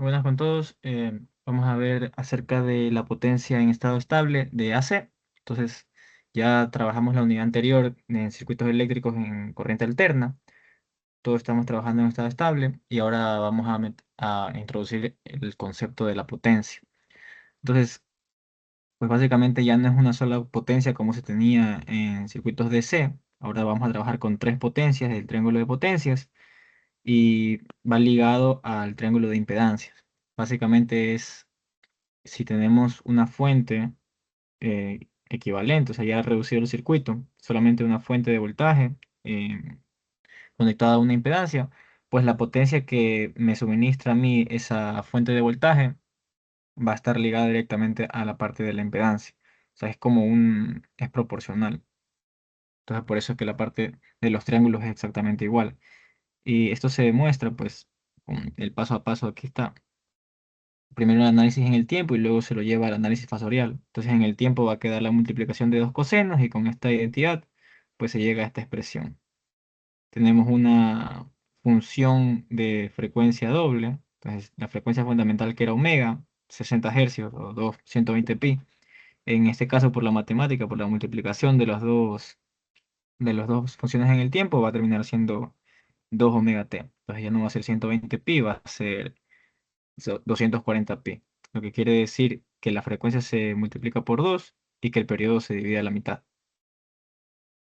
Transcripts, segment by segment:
Buenas con todos. Vamos a ver acerca de la potencia en estado estable de AC. Entonces, ya trabajamos la unidad anterior en circuitos eléctricos en corriente alterna. Todos estamos trabajando en estado estable y ahora vamos a introducir el concepto de la potencia. Entonces, pues básicamente ya no es una sola potencia como se tenía en circuitos DC. Ahora vamos a trabajar con tres potencias del triángulo de potencias y va ligado al triángulo de impedancias. Básicamente es si tenemos una fuente equivalente, o sea, ya reducido el circuito, solamente una fuente de voltaje conectada a una impedancia, pues la potencia que me suministra a mí esa fuente de voltaje va a estar ligada directamente a la parte de la impedancia. O sea, es proporcional. Entonces, por eso es que la parte de los triángulos es exactamente igual. Y esto se demuestra, pues, con el paso a paso. Aquí está. Primero el análisis en el tiempo y luego se lo lleva al análisis fasorial. Entonces en el tiempo va a quedar la multiplicación de dos cosenos y con esta identidad pues se llega a esta expresión. Tenemos una función de frecuencia doble. Entonces la frecuencia fundamental que era omega, 60 hercios o 120 pi. En este caso por la matemática, por la multiplicación de las dos funciones en el tiempo va a terminar siendo 2 omega t. Entonces ya no va a ser 120 pi, va a ser 240 pi, lo que quiere decir que la frecuencia se multiplica por 2 y que el periodo se divide a la mitad.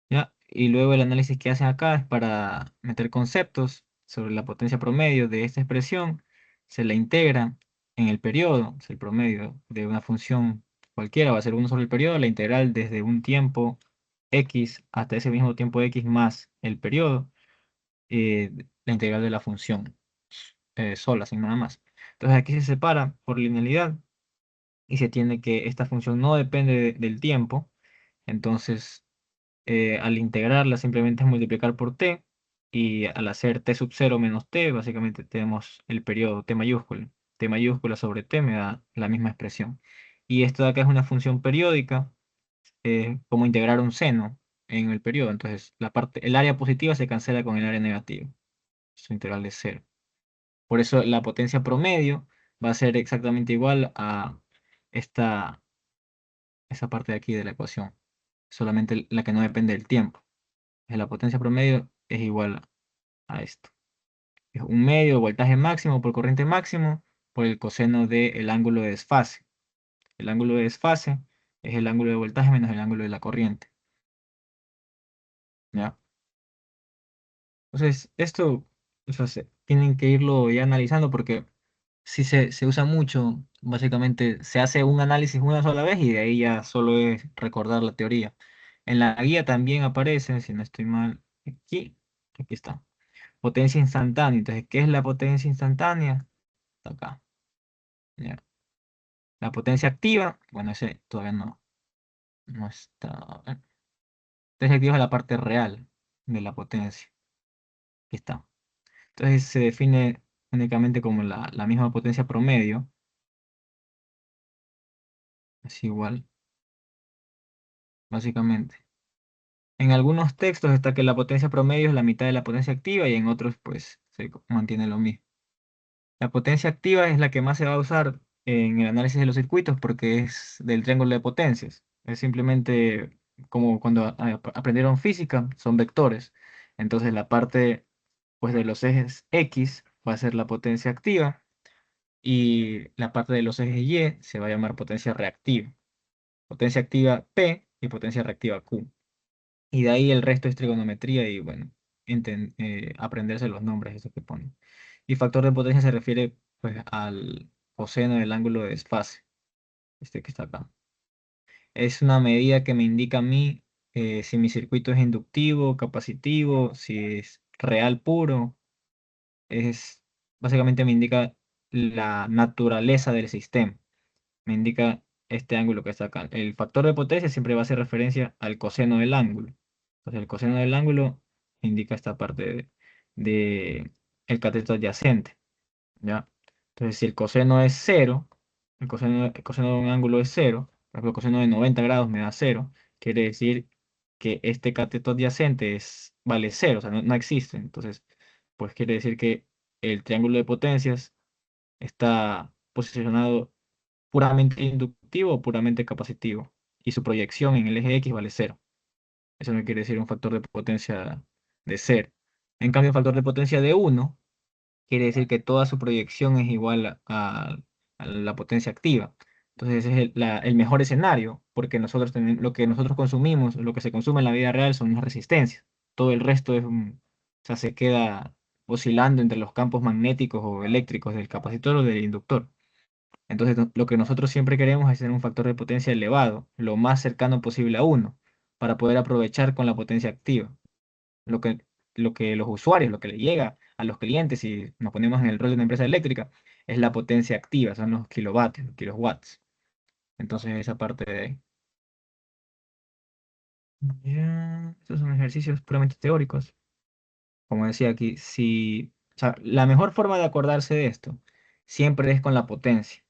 ¿Ya? Y luego el análisis que hacen acá es para meter conceptos sobre la potencia promedio de esta expresión, se la integra en el periodo, es el promedio de una función cualquiera, va a ser uno sobre el periodo, la integral desde un tiempo x hasta ese mismo tiempo x más el periodo, la integral de la función sola, sin nada más. Entonces aquí se separa por linealidad y se tiene que esta función no depende del tiempo. Entonces, al integrarla simplemente es multiplicar por t y al hacer t sub 0 menos t, básicamente tenemos el periodo t mayúscula. T mayúscula sobre t me da la misma expresión. Y esto de acá es una función periódica, como integrar un seno en el periodo. Entonces, el área positiva se cancela con el área negativa. Su integral de cero. Por eso la potencia promedio va a ser exactamente igual a esta, esa parte de aquí de la ecuación, solamente la que no depende del tiempo. La potencia promedio es igual a esto. Es un medio de voltaje máximo por corriente máximo por el coseno del ángulo de desfase. El ángulo de desfase es el ángulo de voltaje menos el ángulo de la corriente. ¿Ya? Entonces, esto, o sea, tienen que irlo ya analizando porque si se usa mucho, básicamente se hace un análisis una sola vez y de ahí ya solo es recordar la teoría. En la guía también aparece, si no estoy mal, aquí está, potencia instantánea. Entonces, ¿qué es la potencia instantánea? Está acá. Ya. La potencia activa, bueno, ese todavía no está. Potencia activa es la parte real de la potencia. Aquí está. Entonces se define únicamente como la misma potencia promedio, es igual, básicamente. En algunos textos está que la potencia promedio es la mitad de la potencia activa y en otros pues se mantiene lo mismo. La potencia activa es la que más se va a usar en el análisis de los circuitos porque es del triángulo de potencias. Es simplemente como cuando aprendieron física, son vectores. Entonces la parte pues de los ejes X va a ser la potencia activa y la parte de los ejes Y se va a llamar potencia reactiva. Potencia activa P y potencia reactiva Q. Y de ahí el resto es trigonometría y bueno, aprenderse los nombres, esos que ponen. Y factor de potencia se refiere pues al coseno del ángulo de desfase, este que está acá. Es una medida que me indica a mí si mi circuito es inductivo, capacitivo, si es real puro, es básicamente me indica la naturaleza del sistema. Me indica este ángulo que está acá. El factor de potencia siempre va a hacer referencia al coseno del ángulo. Entonces el coseno del ángulo indica esta parte de el cateto adyacente, ¿ya? Entonces si el coseno es cero, el coseno de un ángulo es cero, por ejemplo el coseno de 90 grados me da cero, quiere decir que este cateto adyacente vale cero, o sea, no existe. Entonces, pues quiere decir que el triángulo de potencias está posicionado puramente inductivo o puramente capacitivo. Y su proyección en el eje X vale cero. Eso no quiere decir un factor de potencia de cero. En cambio, un factor de potencia de uno quiere decir que toda su proyección es igual a la potencia activa. Entonces, ese es el mejor escenario, porque lo que nosotros consumimos, lo que se consume en la vida real son las resistencias. Todo el resto o sea, se queda oscilando entre los campos magnéticos o eléctricos del capacitor o del inductor. Entonces, lo que nosotros siempre queremos es tener un factor de potencia elevado, lo más cercano posible a uno, para poder aprovechar con la potencia activa. Lo que, lo que los usuarios, lo que le llega a los clientes, si nos ponemos en el rol de una empresa eléctrica, es la potencia activa, son los kilovatios, los kilowatts. Entonces, esa parte de ahí. Ya, estos son ejercicios puramente teóricos. Como decía aquí, si, o sea, la mejor forma de acordarse de esto siempre es con la potencia.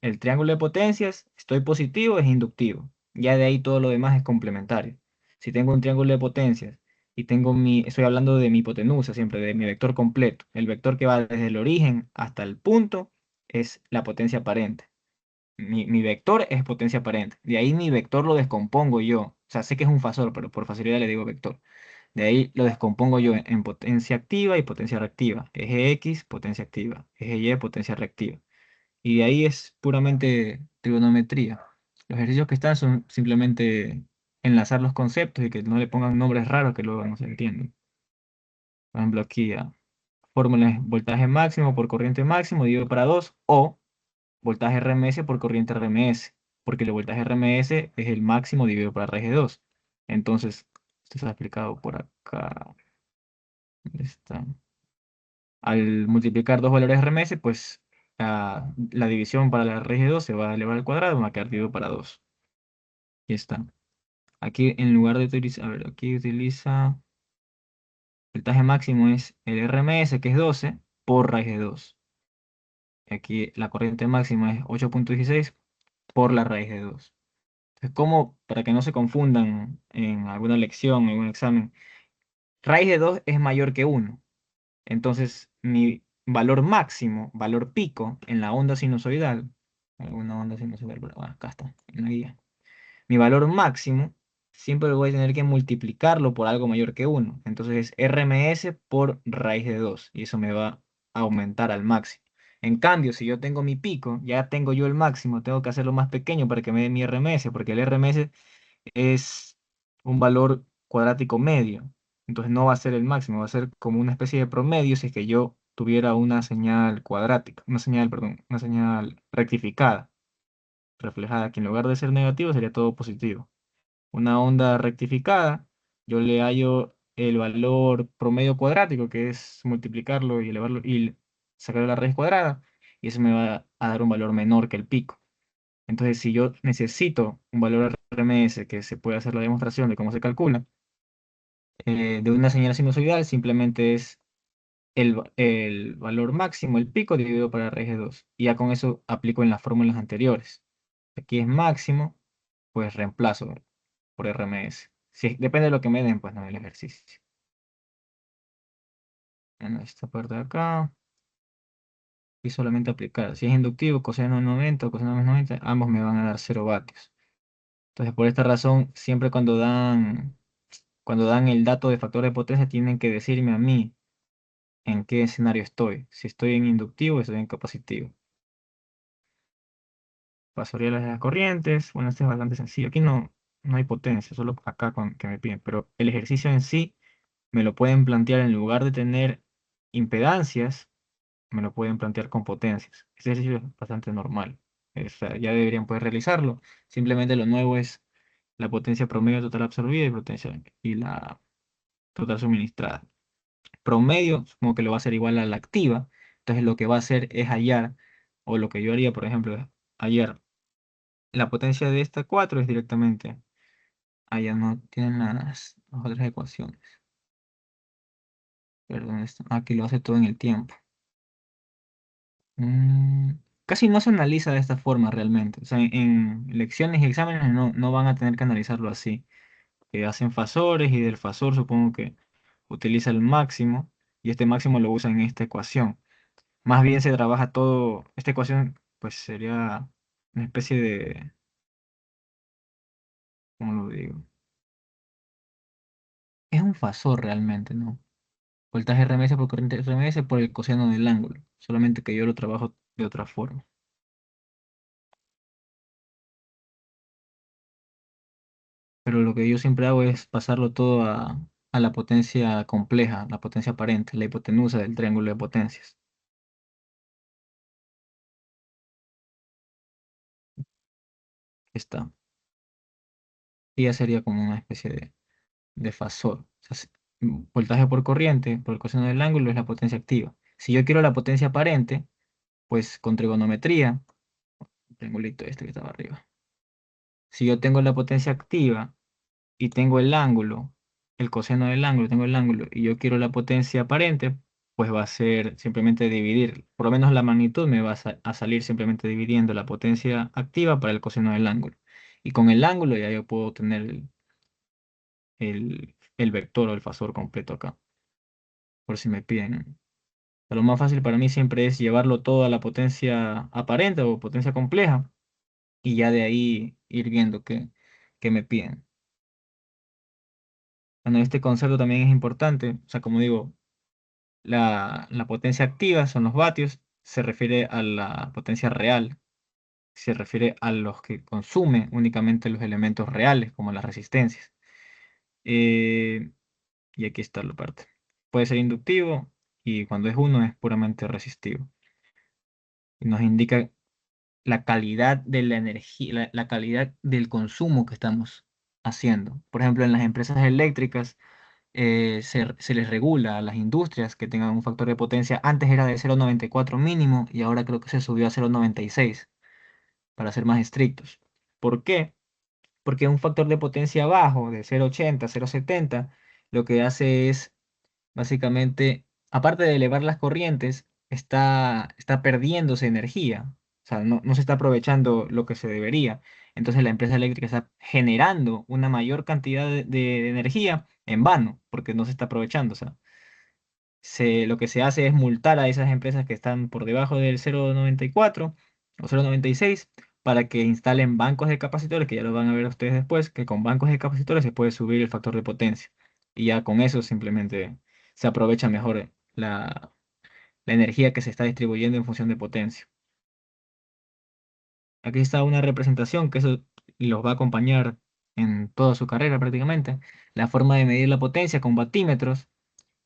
El triángulo de potencias, estoy positivo, es inductivo. Ya de ahí todo lo demás es complementario. Si tengo un triángulo de potencias y estoy hablando de mi hipotenusa siempre, de mi vector completo. El vector que va desde el origen hasta el punto es la potencia aparente. Mi vector es potencia aparente. De ahí mi vector lo descompongo yo. O sea, sé que es un fasor, pero por facilidad le digo vector. De ahí lo descompongo yo en potencia activa y potencia reactiva. Eje X, potencia activa. Eje Y, potencia reactiva. Y de ahí es puramente trigonometría. Los ejercicios que están son simplemente enlazar los conceptos y que no le pongan nombres raros que luego no se entienden. Por ejemplo, aquí fórmula es voltaje máximo por corriente máximo dividido para 2 o voltaje RMS por corriente RMS, porque el voltaje RMS es el máximo dividido para raíz de 2. Entonces, esto está explicado por acá. ¿Dónde está? Al multiplicar dos valores RMS, pues la división para la raíz de 2 se va a elevar al cuadrado, va a quedar dividido para 2. Y está. Aquí en lugar de utilizar, a ver, aquí utiliza, el voltaje máximo es el RMS, que es 12, por raíz de 2. Y aquí la corriente máxima es 8,16 por la raíz de 2. Entonces, como para que no se confundan en alguna lección, en algún examen, raíz de 2 es mayor que 1. Entonces, mi valor máximo, valor pico en la onda sinusoidal, alguna onda sinusoidal, pero bueno, acá está, en la guía. Mi valor máximo siempre voy a tener que multiplicarlo por algo mayor que uno. Entonces es RMS por raíz de 2 y eso me va a aumentar al máximo. En cambio, si yo tengo mi pico, ya tengo yo el máximo, tengo que hacerlo más pequeño para que me dé mi RMS, porque el RMS es un valor cuadrático medio. Entonces no va a ser el máximo, va a ser como una especie de promedio si es que yo tuviera una señal cuadrática, una señal, perdón, una señal rectificada, reflejada, que en lugar de ser negativo sería todo positivo. Una onda rectificada, yo le hallo el valor promedio cuadrático, que es multiplicarlo y elevarlo y sacar la raíz cuadrada, y eso me va a dar un valor menor que el pico. Entonces, si yo necesito un valor RMS, que se puede hacer la demostración de cómo se calcula, de una señal sinusoidal, simplemente es el valor máximo, el pico, dividido para la raíz de 2. Y ya con eso aplico en las fórmulas anteriores. Aquí es máximo, pues reemplazo por RMS. Sí, depende de lo que me den, pues no el ejercicio. En esta parte de acá, y solamente aplicar. Si es inductivo, coseno 90 o coseno menos 90, ambos me van a dar 0 vatios. Entonces, por esta razón, siempre cuando dan el dato de factor de potencia, tienen que decirme a mí en qué escenario estoy. Si estoy en inductivo, estoy en capacitivo. Pasoriales de las corrientes. Bueno, este es bastante sencillo. Aquí no hay potencia, solo acá que me piden. Pero el ejercicio en sí me lo pueden plantear en lugar de tener impedancias, me lo pueden plantear con potencias. Este ejercicio es bastante normal. O sea, ya deberían poder realizarlo. Simplemente lo nuevo es la potencia promedio total absorbida y la total suministrada. Promedio, supongo que lo va a hacer igual a la activa. Entonces lo que va a hacer es hallar, o lo que yo haría, por ejemplo, es hallar la potencia de esta 4 es directamente. Allá no tienen las otras ecuaciones. Perdón, aquí lo hace todo en el tiempo. Mm, Casi no se analiza de esta forma realmente. O sea, en lecciones y exámenes no van a tener que analizarlo así. Hacen fasores y del fasor supongo que utiliza el máximo y este máximo lo usa en esta ecuación. Más bien se trabaja todo, esta ecuación pues sería una especie de, ¿cómo lo digo? Es un fasor realmente, ¿no? Voltaje RMS por corriente RMS por el coseno del ángulo, solamente que yo lo trabajo de otra forma. Pero lo que yo siempre hago es pasarlo todo a la potencia compleja, la potencia aparente, la hipotenusa del triángulo de potencias. Está. Y ya sería como una especie de fasor. O sea, voltaje por corriente, por el coseno del ángulo, es la potencia activa. Si yo quiero la potencia aparente, pues con trigonometría, el triangulito este que estaba arriba. Si yo tengo la potencia activa y tengo el ángulo, el coseno del ángulo, tengo el ángulo y yo quiero la potencia aparente, pues va a ser simplemente dividir, por lo menos la magnitud me va a salir simplemente dividiendo la potencia activa para el coseno del ángulo. Y con el ángulo ya yo puedo tener el vector o el fasor completo acá, por si me piden. Lo más fácil para mí siempre es llevarlo todo a la potencia aparente o potencia compleja y ya de ahí ir viendo qué me piden. Bueno, este concepto también es importante, o sea, como digo, la potencia activa son los vatios, se refiere a la potencia real, se refiere a los que consumen únicamente los elementos reales, como las resistencias. Eh, y aquí está la parte. Puede ser inductivo y cuando es uno es puramente resistivo. Y nos indica la calidad de la energía, la calidad del consumo que estamos haciendo. Por ejemplo, en las empresas eléctricas se les regula a las industrias que tengan un factor de potencia. Antes era de 0,94 mínimo y ahora creo que se subió a 0,96 para ser más estrictos. ¿Por qué? Porque un factor de potencia bajo de 0,80, 0,70 lo que hace es básicamente, aparte de elevar las corrientes, está perdiéndose energía. O sea, no se está aprovechando lo que se debería. Entonces la empresa eléctrica está generando una mayor cantidad de energía en vano, porque no se está aprovechando. O sea, lo que se hace es multar a esas empresas que están por debajo del 0,94 o 0,96 para que instalen bancos de capacitores, que ya lo van a ver ustedes después, que con bancos de capacitores se puede subir el factor de potencia. Y ya con eso simplemente se aprovecha mejor la energía que se está distribuyendo en función de potencia. Aquí está una representación que eso los va a acompañar en toda su carrera prácticamente. La forma de medir la potencia con batímetros.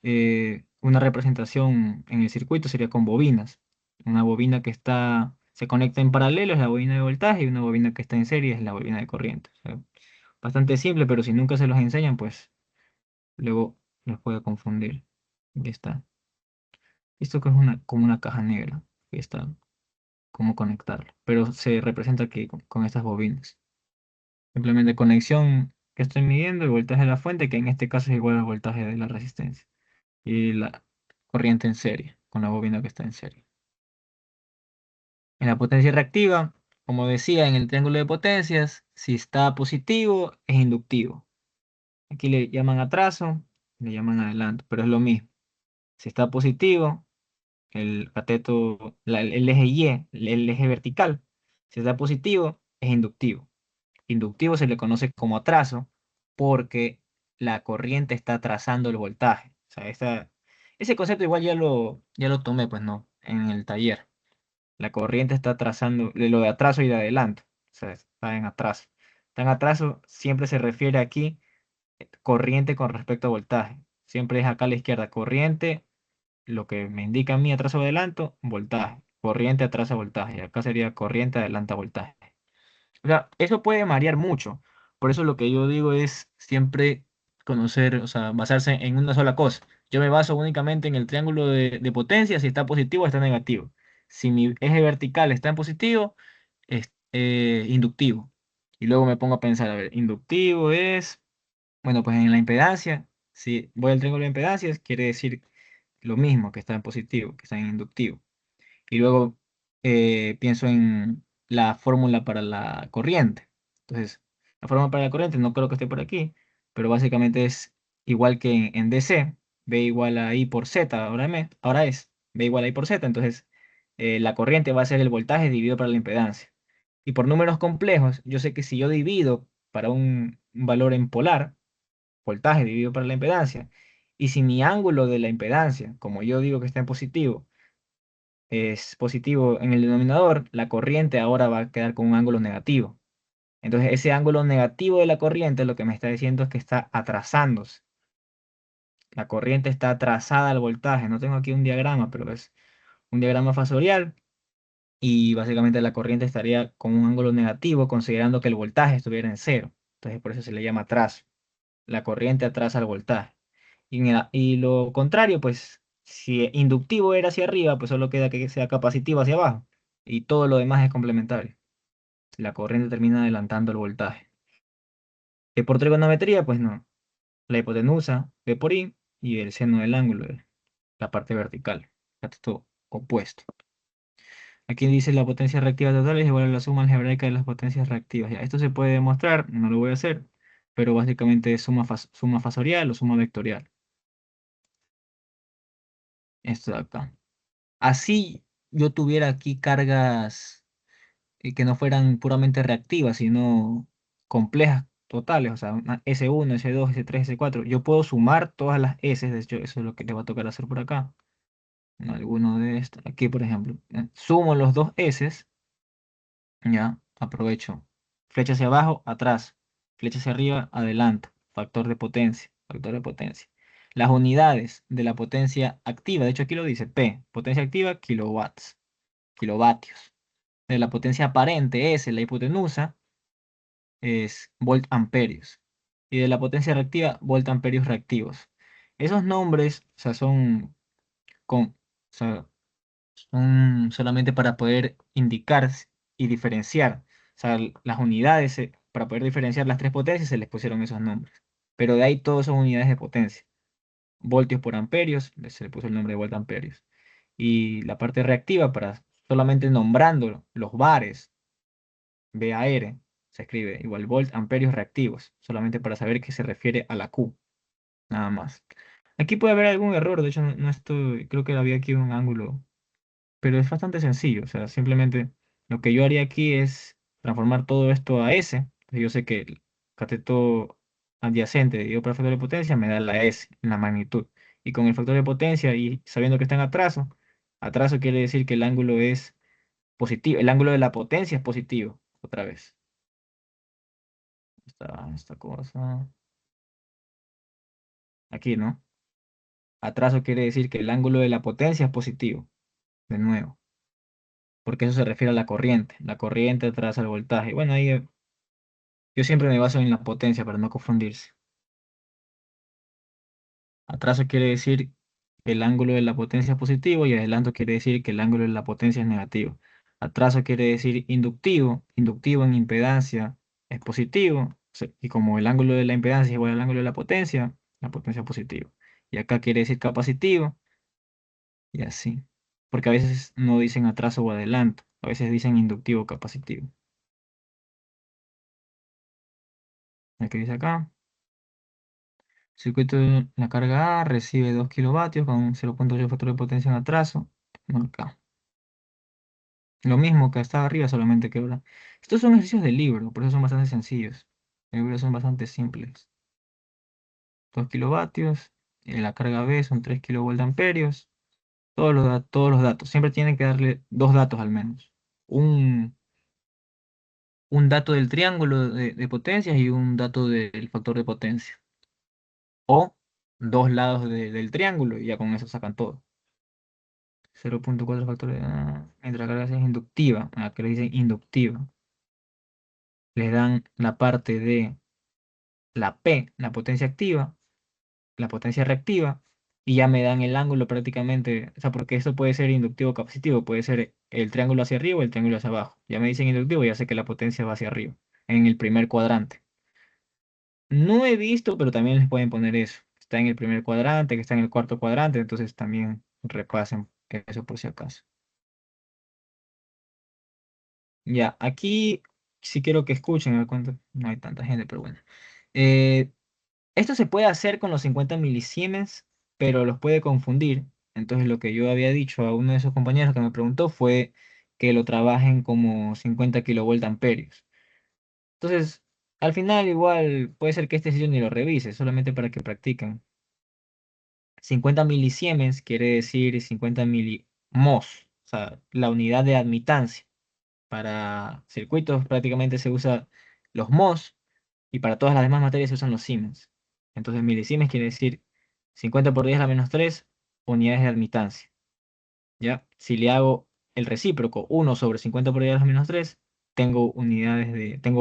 Una representación en el circuito sería con bobinas. Una bobina que se conecta en paralelo es la bobina de voltaje y una bobina que está en serie es la bobina de corriente. O sea, bastante simple, pero si nunca se los enseñan, pues luego los puede confundir. Aquí está. Esto que es como una caja negra. Aquí está cómo conectarlo. Pero se representa aquí con estas bobinas. Simplemente conexión que estoy midiendo, el voltaje de la fuente, que en este caso es igual al voltaje de la resistencia. Y la corriente en serie, con la bobina que está en serie. En la potencia reactiva, como decía en el triángulo de potencias, si está positivo es inductivo. Aquí le llaman atraso, le llaman adelanto, pero es lo mismo. Si está positivo, el cateto, el eje Y, el eje vertical, si está positivo es inductivo. Inductivo se le conoce como atraso porque la corriente está atrasando el voltaje. O sea, ese concepto igual ya lo tomé, pues no, en el taller. La corriente está atrasando, de lo de atraso y de adelanto. O sea, está en atraso. Está en atraso siempre se refiere aquí corriente con respecto a voltaje. Siempre es acá a la izquierda, corriente, lo que me indica a mí atraso o adelanto, voltaje. Corriente atrasa voltaje. Acá sería corriente adelanta voltaje. O sea, eso puede variar mucho. Por eso lo que yo digo es siempre conocer, o sea, basarse en una sola cosa. Yo me baso únicamente en el triángulo de potencia, si está positivo o está negativo. Si mi eje vertical está en positivo, es inductivo. Y luego me pongo a pensar, a ver, inductivo es, bueno, pues en la impedancia, si voy al triángulo de impedancias, quiere decir lo mismo que está en positivo, que está en inductivo. Y luego pienso en la fórmula para la corriente. Entonces, la fórmula para la corriente no creo que esté por aquí, pero básicamente es igual que en DC, B igual a I por Z, ahora es B igual a I por Z. Entonces, la corriente va a ser el voltaje dividido por la impedancia. Y por números complejos, yo sé que si yo divido para un valor en polar, voltaje dividido por la impedancia, y si mi ángulo de la impedancia, como yo digo que está en positivo, es positivo en el denominador, la corriente ahora va a quedar con un ángulo negativo. Entonces, ese ángulo negativo de la corriente lo que me está diciendo es que está atrasándose. La corriente está atrasada al voltaje. No tengo aquí un diagrama, pero es un diagrama fasorial y básicamente la corriente estaría con un ángulo negativo considerando que el voltaje estuviera en cero. Entonces, por eso se le llama atraso. La corriente atrasa al voltaje. Y lo contrario, pues, si inductivo era hacia arriba, pues solo queda que sea capacitivo hacia abajo. Y todo lo demás es complementario. La corriente termina adelantando el voltaje. Que por trigonometría, pues no. La hipotenusa, B por I, y el seno del ángulo, la parte vertical. Está todo opuesto. Aquí dice la potencia reactiva total es igual a la suma algebraica de las potencias reactivas. Ya, esto se puede demostrar, no lo voy a hacer, pero básicamente es suma fasorial o suma vectorial. Esto de acá. Así yo tuviera aquí cargas que no fueran puramente reactivas, sino complejas totales, o sea, una S1, S2, S3, S4. Yo puedo sumar todas las S, de hecho, eso es lo que le va a tocar hacer por acá. En alguno de estos. Aquí, por ejemplo, sumo los dos S, ya, aprovecho. Flecha hacia abajo, atrás. Flecha hacia arriba, adelanto. Factor de potencia, factor de potencia. Las unidades de la potencia activa, de hecho aquí lo dice P, potencia activa, kilowatts, kilovatios. De la potencia aparente, S, la hipotenusa, es volt amperios. Y de la potencia reactiva, volt amperios reactivos. Esos nombres, o sea, o sea, son solamente para poder indicar y diferenciar. O sea, las unidades, para poder diferenciar las tres potencias, se les pusieron esos nombres. Pero de ahí todas son unidades de potencia. Voltios por amperios, se le puso el nombre de volt amperios. Y la parte reactiva, para solamente nombrando los bares, VAR, se escribe igual volt amperios reactivos, solamente para saber que se refiere a la Q, nada más. Aquí puede haber algún error, de hecho no estoy, creo que había aquí un ángulo, pero es bastante sencillo, o sea, simplemente lo que yo haría aquí es transformar todo esto a S. Entonces, yo sé que el cateto adyacente dividido por el factor de potencia me da la S, la magnitud. Y con el factor de potencia y sabiendo que está en atraso, atraso quiere decir que el ángulo es positivo, el ángulo de la potencia es positivo, otra vez. Esta cosa, aquí, ¿no? Atraso quiere decir que el ángulo de la potencia es positivo, de nuevo, porque eso se refiere a la corriente atrasa el voltaje. Bueno, ahí yo siempre me baso en la potencia para no confundirse. Atraso quiere decir que el ángulo de la potencia es positivo y adelanto quiere decir que el ángulo de la potencia es negativo. Atraso quiere decir inductivo, inductivo en impedancia es positivo, y como el ángulo de la impedancia es igual al ángulo de la potencia es positiva. Y acá quiere decir capacitivo y así. Porque a veces no dicen atraso o adelanto, a veces dicen inductivo o capacitivo. ¿Qué dice acá? Circuito de la carga A recibe 2 kilovatios con 0,8 factor de potencia en atraso. No, acá. Lo mismo que estaba arriba, solamente que ahora. Estos son ejercicios del libro, por eso son bastante sencillos. El libro son bastante simples. 2 kilovatios. La carga B son 3 kilovoltamperios. Todos los datos. Siempre tienen que darle dos datos al menos. Un, un dato del triángulo de potencias y un dato del factor de potencia. O dos lados del triángulo y ya con eso sacan todo. 0,4 factores. Mientras la carga sea inductiva. Aquí le dicen inductiva. Les dan la parte de la P, la potencia activa, la potencia reactiva, y ya me dan el ángulo prácticamente. O sea, porque esto puede ser inductivo o capacitivo, puede ser el triángulo hacia arriba o el triángulo hacia abajo. Ya me dicen inductivo, ya sé que la potencia va hacia arriba, en el primer cuadrante. No he visto, pero también les pueden poner eso. Está en el primer cuadrante, que está en el cuarto cuadrante, entonces también repasen eso por si acaso. Ya, aquí sí quiero que escuchen, a ver cuánto, no hay tanta gente, pero bueno. Eh, Esto se puede hacer con los 50 milisiemens, pero los puede confundir. Entonces lo que yo había dicho a uno de esos compañeros que me preguntó fue que lo trabajen como 50 kilovolt amperios. Entonces, al final igual puede ser que este sitio ni lo revise, solamente para que practiquen. 50 milisiemens quiere decir 50 milimos, o sea, la unidad de admitancia. Para circuitos prácticamente se usa los mos y para todas las demás materias se usan los siemens. Entonces milisiemens quiere decir 50 por 10 a la menos 3 unidades de admitancia. ¿Ya? Si le hago el recíproco, 1/50 por 10 a la menos 3 tengo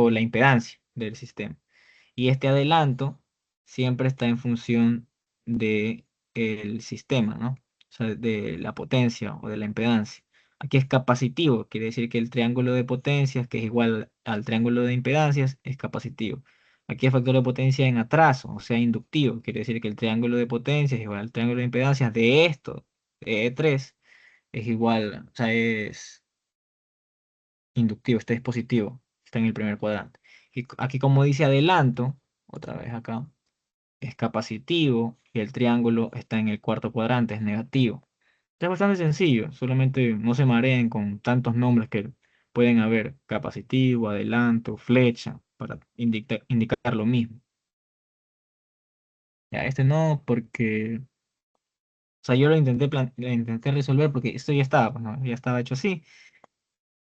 la impedancia del sistema. Y este adelanto siempre está en función de el sistema, ¿no? O sea, de la potencia o de la impedancia. Aquí es capacitivo, quiere decir que el triángulo de potencias, que es igual al triángulo de impedancias, es capacitivo. Aquí el factor de potencia en atraso, o sea, inductivo, quiere decir que el triángulo de potencias es igual al triángulo de impedancias de esto, de E3, es igual, o sea, es inductivo, este es positivo, está en el primer cuadrante. Y aquí como dice adelanto, otra vez acá, es capacitivo y el triángulo está en el cuarto cuadrante, es negativo. Es bastante sencillo, solamente no se mareen con tantos nombres que pueden haber, capacitivo, adelanto, flecha, para indicar lo mismo. Ya, este no, porque, o sea, yo lo intenté resolver porque esto ya estaba, pues, ¿no? Ya estaba hecho así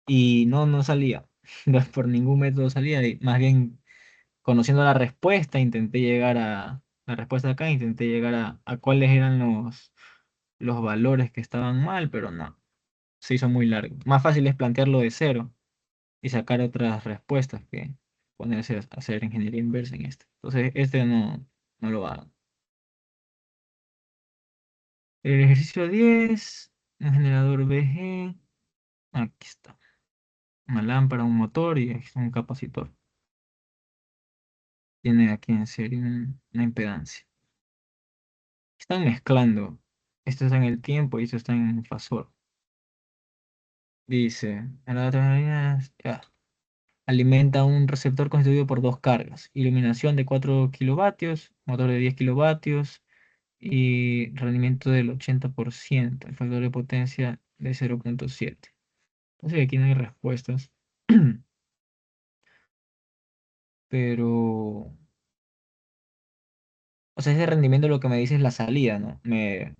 y no salía. Por ningún método salía y más bien conociendo la respuesta, intenté llegar a la respuesta de acá, intenté llegar a cuáles eran los valores que estaban mal, pero no, se hizo muy largo. Más fácil es plantearlo de cero y sacar otras respuestas que ponerse a hacer ingeniería inversa en este. Entonces, este no lo hago. El ejercicio 10 un generador VG, aquí está. Una lámpara, un motor y un capacitor. Tiene aquí en serie una impedancia. Están mezclando. Esto está en el tiempo y esto está en el fasor. Dice, en la otra ya, alimenta un receptor constituido por dos cargas. Iluminación de 4 kilovatios, motor de 10 kilovatios y rendimiento del 80%. El factor de potencia de 0,7. Entonces aquí no hay respuestas. Pero, o sea, ese rendimiento lo que me dice es la salida, ¿no? Me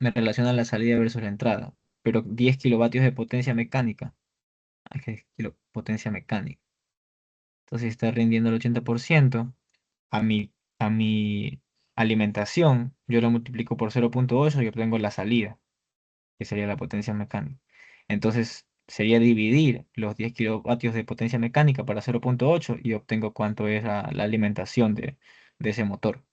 relaciona la salida versus la entrada. Pero 10 kilovatios de potencia mecánica. Hay que potencia mecánica. Entonces está rindiendo el 80% a mi alimentación. Yo lo multiplico por 0,8 y obtengo la salida, que sería la potencia mecánica. Entonces sería dividir los 10 kilovatios de potencia mecánica para 0,8 y obtengo cuánto es la alimentación de ese motor.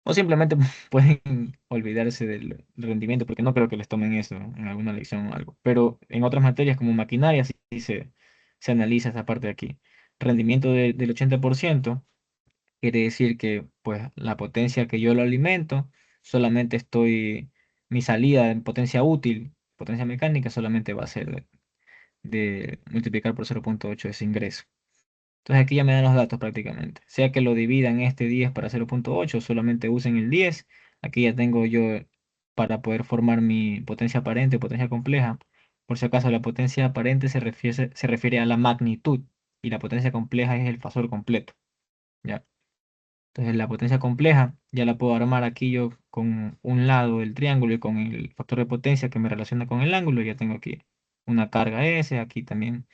O simplemente pueden olvidarse del rendimiento, porque no creo que les tomen eso en alguna lección o algo. Pero en otras materias como maquinaria sí se analiza esa parte de aquí. Rendimiento del 80% quiere decir que pues la potencia que yo lo alimento, solamente mi salida en potencia útil, potencia mecánica, solamente va a ser de multiplicar por 0,8 ese ingreso. Entonces aquí ya me dan los datos prácticamente. Sea que lo dividan este 10 para 0,8, solamente usen el 10. Aquí ya tengo yo para poder formar mi potencia aparente o potencia compleja. Por si acaso la potencia aparente se refiere a la magnitud y la potencia compleja es el fasor completo. ¿Ya? Entonces la potencia compleja ya la puedo armar aquí yo con un lado del triángulo y con el factor de potencia que me relaciona con el ángulo. Ya tengo aquí una carga S, aquí también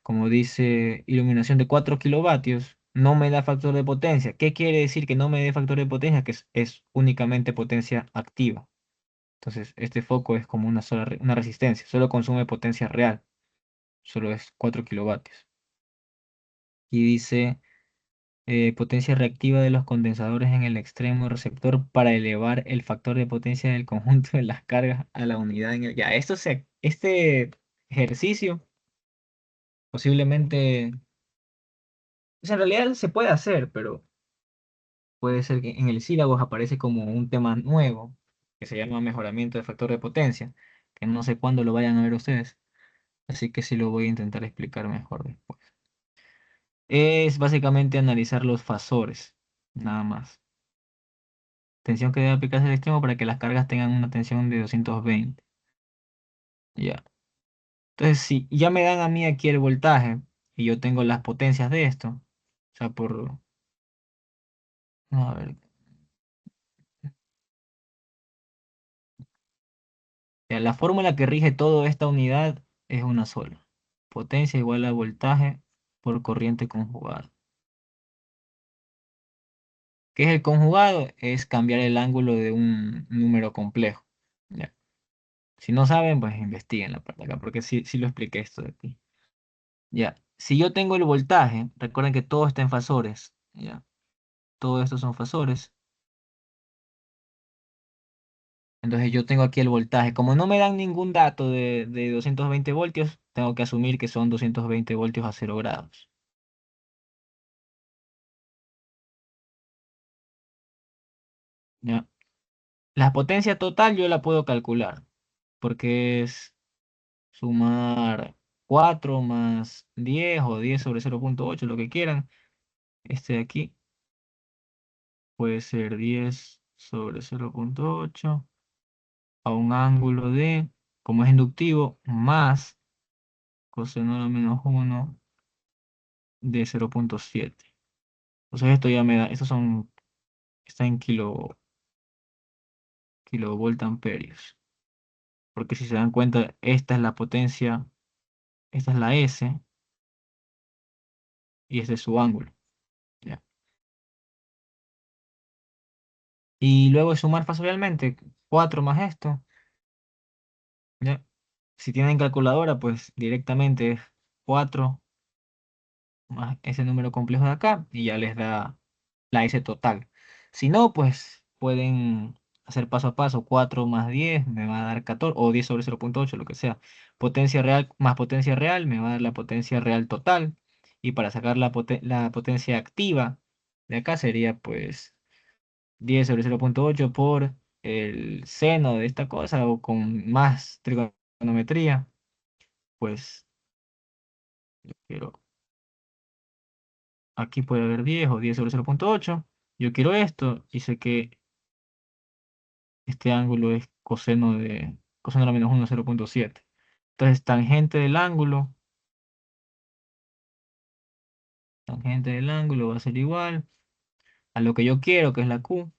como dice iluminación de 4 kilovatios, no me da factor de potencia. ¿Qué quiere decir que no me dé factor de potencia? Que es únicamente potencia activa. Entonces, este foco es como una resistencia, solo consume potencia real, solo es 4 kilovatios. Y dice potencia reactiva de los condensadores en el extremo receptor para elevar el factor de potencia del conjunto de las cargas a la unidad en el... Ya, este ejercicio posiblemente, o sea, en realidad se puede hacer, pero puede ser que en el sílabus aparece como un tema nuevo que se llama mejoramiento de factor de potencia, que no sé cuándo lo vayan a ver ustedes, así que sí lo voy a intentar explicar mejor después. Es básicamente analizar los fasores, nada más. Tensión que debe aplicarse al extremo para que las cargas tengan una tensión de 220. Ya. Entonces, si ya me dan a mí aquí el voltaje y yo tengo las potencias de esto, o sea, no, a ver, ya, la fórmula que rige toda esta unidad es una sola. Potencia igual a voltaje por corriente conjugada. ¿Qué es el conjugado? Es cambiar el ángulo de un número complejo. Ya. Si no saben, pues investiguen la parte de acá, porque sí lo expliqué esto de aquí. Ya. Si yo tengo el voltaje, recuerden que todo está en fasores. Ya. Todo esto son fasores. Entonces yo tengo aquí el voltaje. Como no me dan ningún dato de 220 voltios, tengo que asumir que son 220 voltios a 0 grados. ¿Ya? La potencia total yo la puedo calcular, porque es sumar 4 más 10 o 10 sobre 0,8, lo que quieran. Este de aquí puede ser 10 sobre 0,8 a un ángulo de, como es inductivo, más coseno de la menos 1 de 0,7. Entonces esto ya me da, estos son, está en kilovolt amperios. Porque si se dan cuenta, esta es la potencia, esta es la S y este es su ángulo. ¿Ya? Y luego sumar factorialmente 4 más esto. ¿Ya? Si tienen calculadora, pues directamente es 4 más ese número complejo de acá y ya les da la S total. Si no, pues pueden hacer paso a paso. 4 más 10 me va a dar 14 o 10 sobre 0,8, lo que sea. Potencia real más potencia real me va a dar la potencia real total. Y para sacar la potencia activa de acá sería pues 10 sobre 0,8 por el seno de esta cosa o con más trigonometría. Pues yo quiero, aquí puede haber 10 o 10 sobre 0,8. Yo quiero esto y sé que este ángulo es coseno a la menos 1, 0,7. Entonces, tangente del ángulo va a ser igual a lo que yo quiero, que es la Q,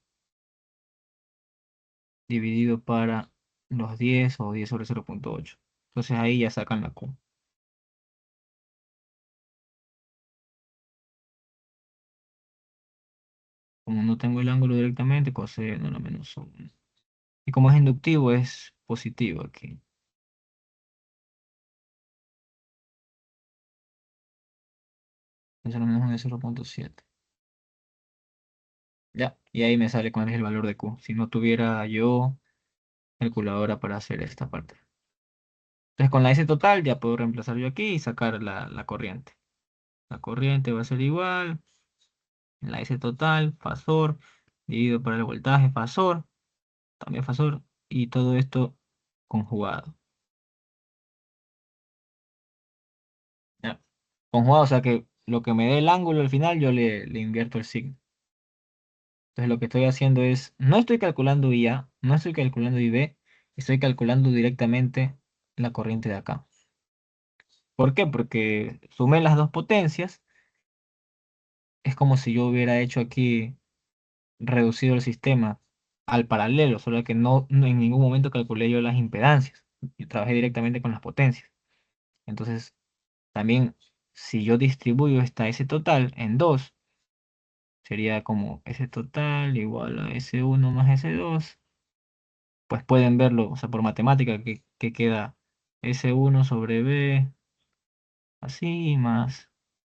dividido para los 10 o 10 sobre 0,8. Entonces ahí ya sacan la Q. Como no tengo el ángulo directamente, coseno a la menos 1. Y como es inductivo, es positivo aquí. Coseno a la menos 1 es 0,7. Ya, y ahí me sale cuál es el valor de Q. Si no tuviera yo calculadora para hacer esta parte. Entonces con la S total ya puedo reemplazar yo aquí y sacar la corriente. La corriente va a ser igual, la S total, fasor, dividido por el voltaje, fasor, también fasor, y todo esto conjugado. ¿Ya? Conjugado, o sea que lo que me dé el ángulo al final yo le invierto el signo. Entonces lo que estoy haciendo es, no estoy calculando IA, no estoy calculando IB, estoy calculando directamente la corriente de acá. ¿Por qué? Porque sumé las dos potencias, es como si yo hubiera hecho aquí reducido el sistema al paralelo, solo que en ningún momento calculé yo las impedancias. Yo trabajé directamente con las potencias. Entonces, también si yo distribuyo esta S total en dos, sería como S total igual a S1 más S2. Pues pueden verlo, o sea, por matemática, que queda S1 sobre B, así más.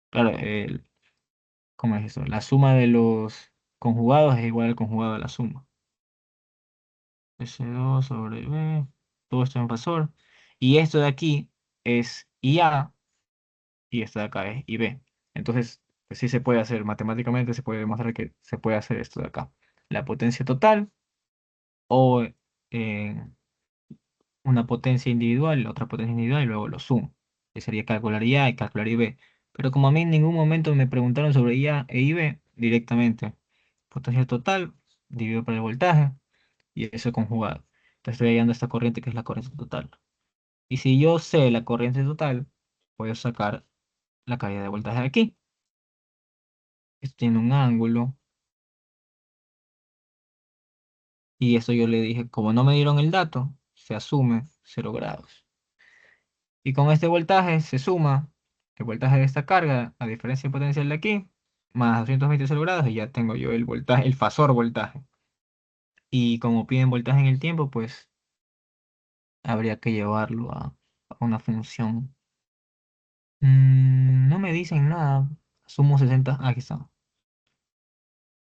Claro, ¿cómo es eso? La suma de los conjugados es igual al conjugado de la suma. S2 sobre B, todo esto en fasor. Y esto de aquí es IA y esto de acá es IB. Entonces, pues sí se puede hacer, matemáticamente se puede demostrar que se puede hacer esto de acá. La potencia total o una potencia individual, otra potencia individual y luego lo sumo. Que sería calcular IA y calcular IB. Pero como a mí en ningún momento me preguntaron sobre IA e IB directamente, potencia total dividido por el voltaje y eso conjugado. Entonces estoy hallando esta corriente que es la corriente total. Y si yo sé la corriente total, puedo sacar la caída de voltaje de aquí. Esto tiene un ángulo y eso yo le dije, como no me dieron el dato, se asume 0 grados. Y con este voltaje se suma el voltaje de esta carga, la diferencia potencial de aquí, más 220 0 grados y ya tengo yo el voltaje, el fasor voltaje. Y como piden voltaje en el tiempo, pues habría que llevarlo a una función. No me dicen nada. Asumo 60, aquí está,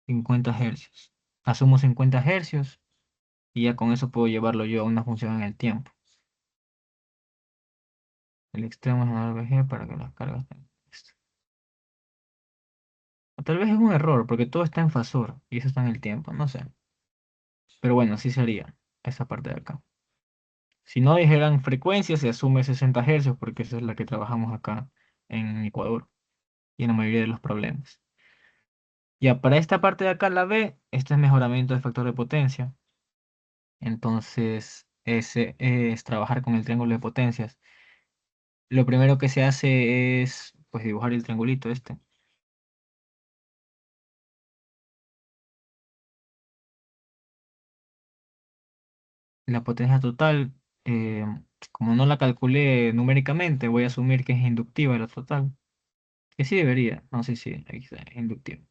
50 hercios. Asumo 50 hercios y ya con eso puedo llevarlo yo a una función en el tiempo. El extremo es la RBG para que las cargas tengan esto. O tal vez es un error porque todo está en fasor y eso está en el tiempo, no sé. Pero bueno, así sería esa parte de acá. Si no dijeran frecuencia, se asume 60 hercios porque esa es la que trabajamos acá en Ecuador y en la mayoría de los problemas. Ya, para esta parte de acá, la B, este es mejoramiento del factor de potencia. Entonces, ese es trabajar con el triángulo de potencias. Lo primero que se hace es, pues, dibujar el triangulito este. La potencia total, eh, como no la calculé numéricamente, voy a asumir que es inductiva la total. Que sí debería, no sé si aquí está, inductiva.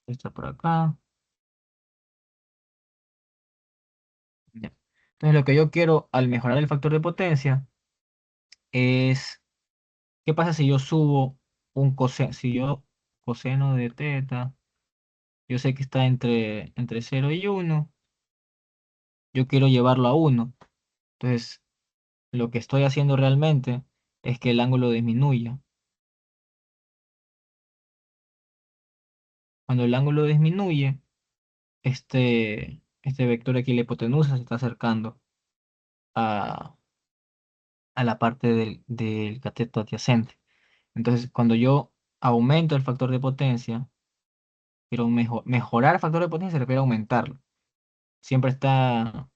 Está por acá. Ya. Entonces, lo que yo quiero al mejorar el factor de potencia es, ¿qué pasa si yo subo un coseno? Si yo coseno de teta, yo sé que está entre 0 y 1, yo quiero llevarlo a 1. Entonces, lo que estoy haciendo realmente es que el ángulo disminuya. Cuando el ángulo disminuye, este vector aquí, la hipotenusa, se está acercando a, a la parte del cateto adyacente. Entonces, cuando yo aumento el factor de potencia, quiero mejorar el factor de potencia, se refiere a aumentarlo. Siempre está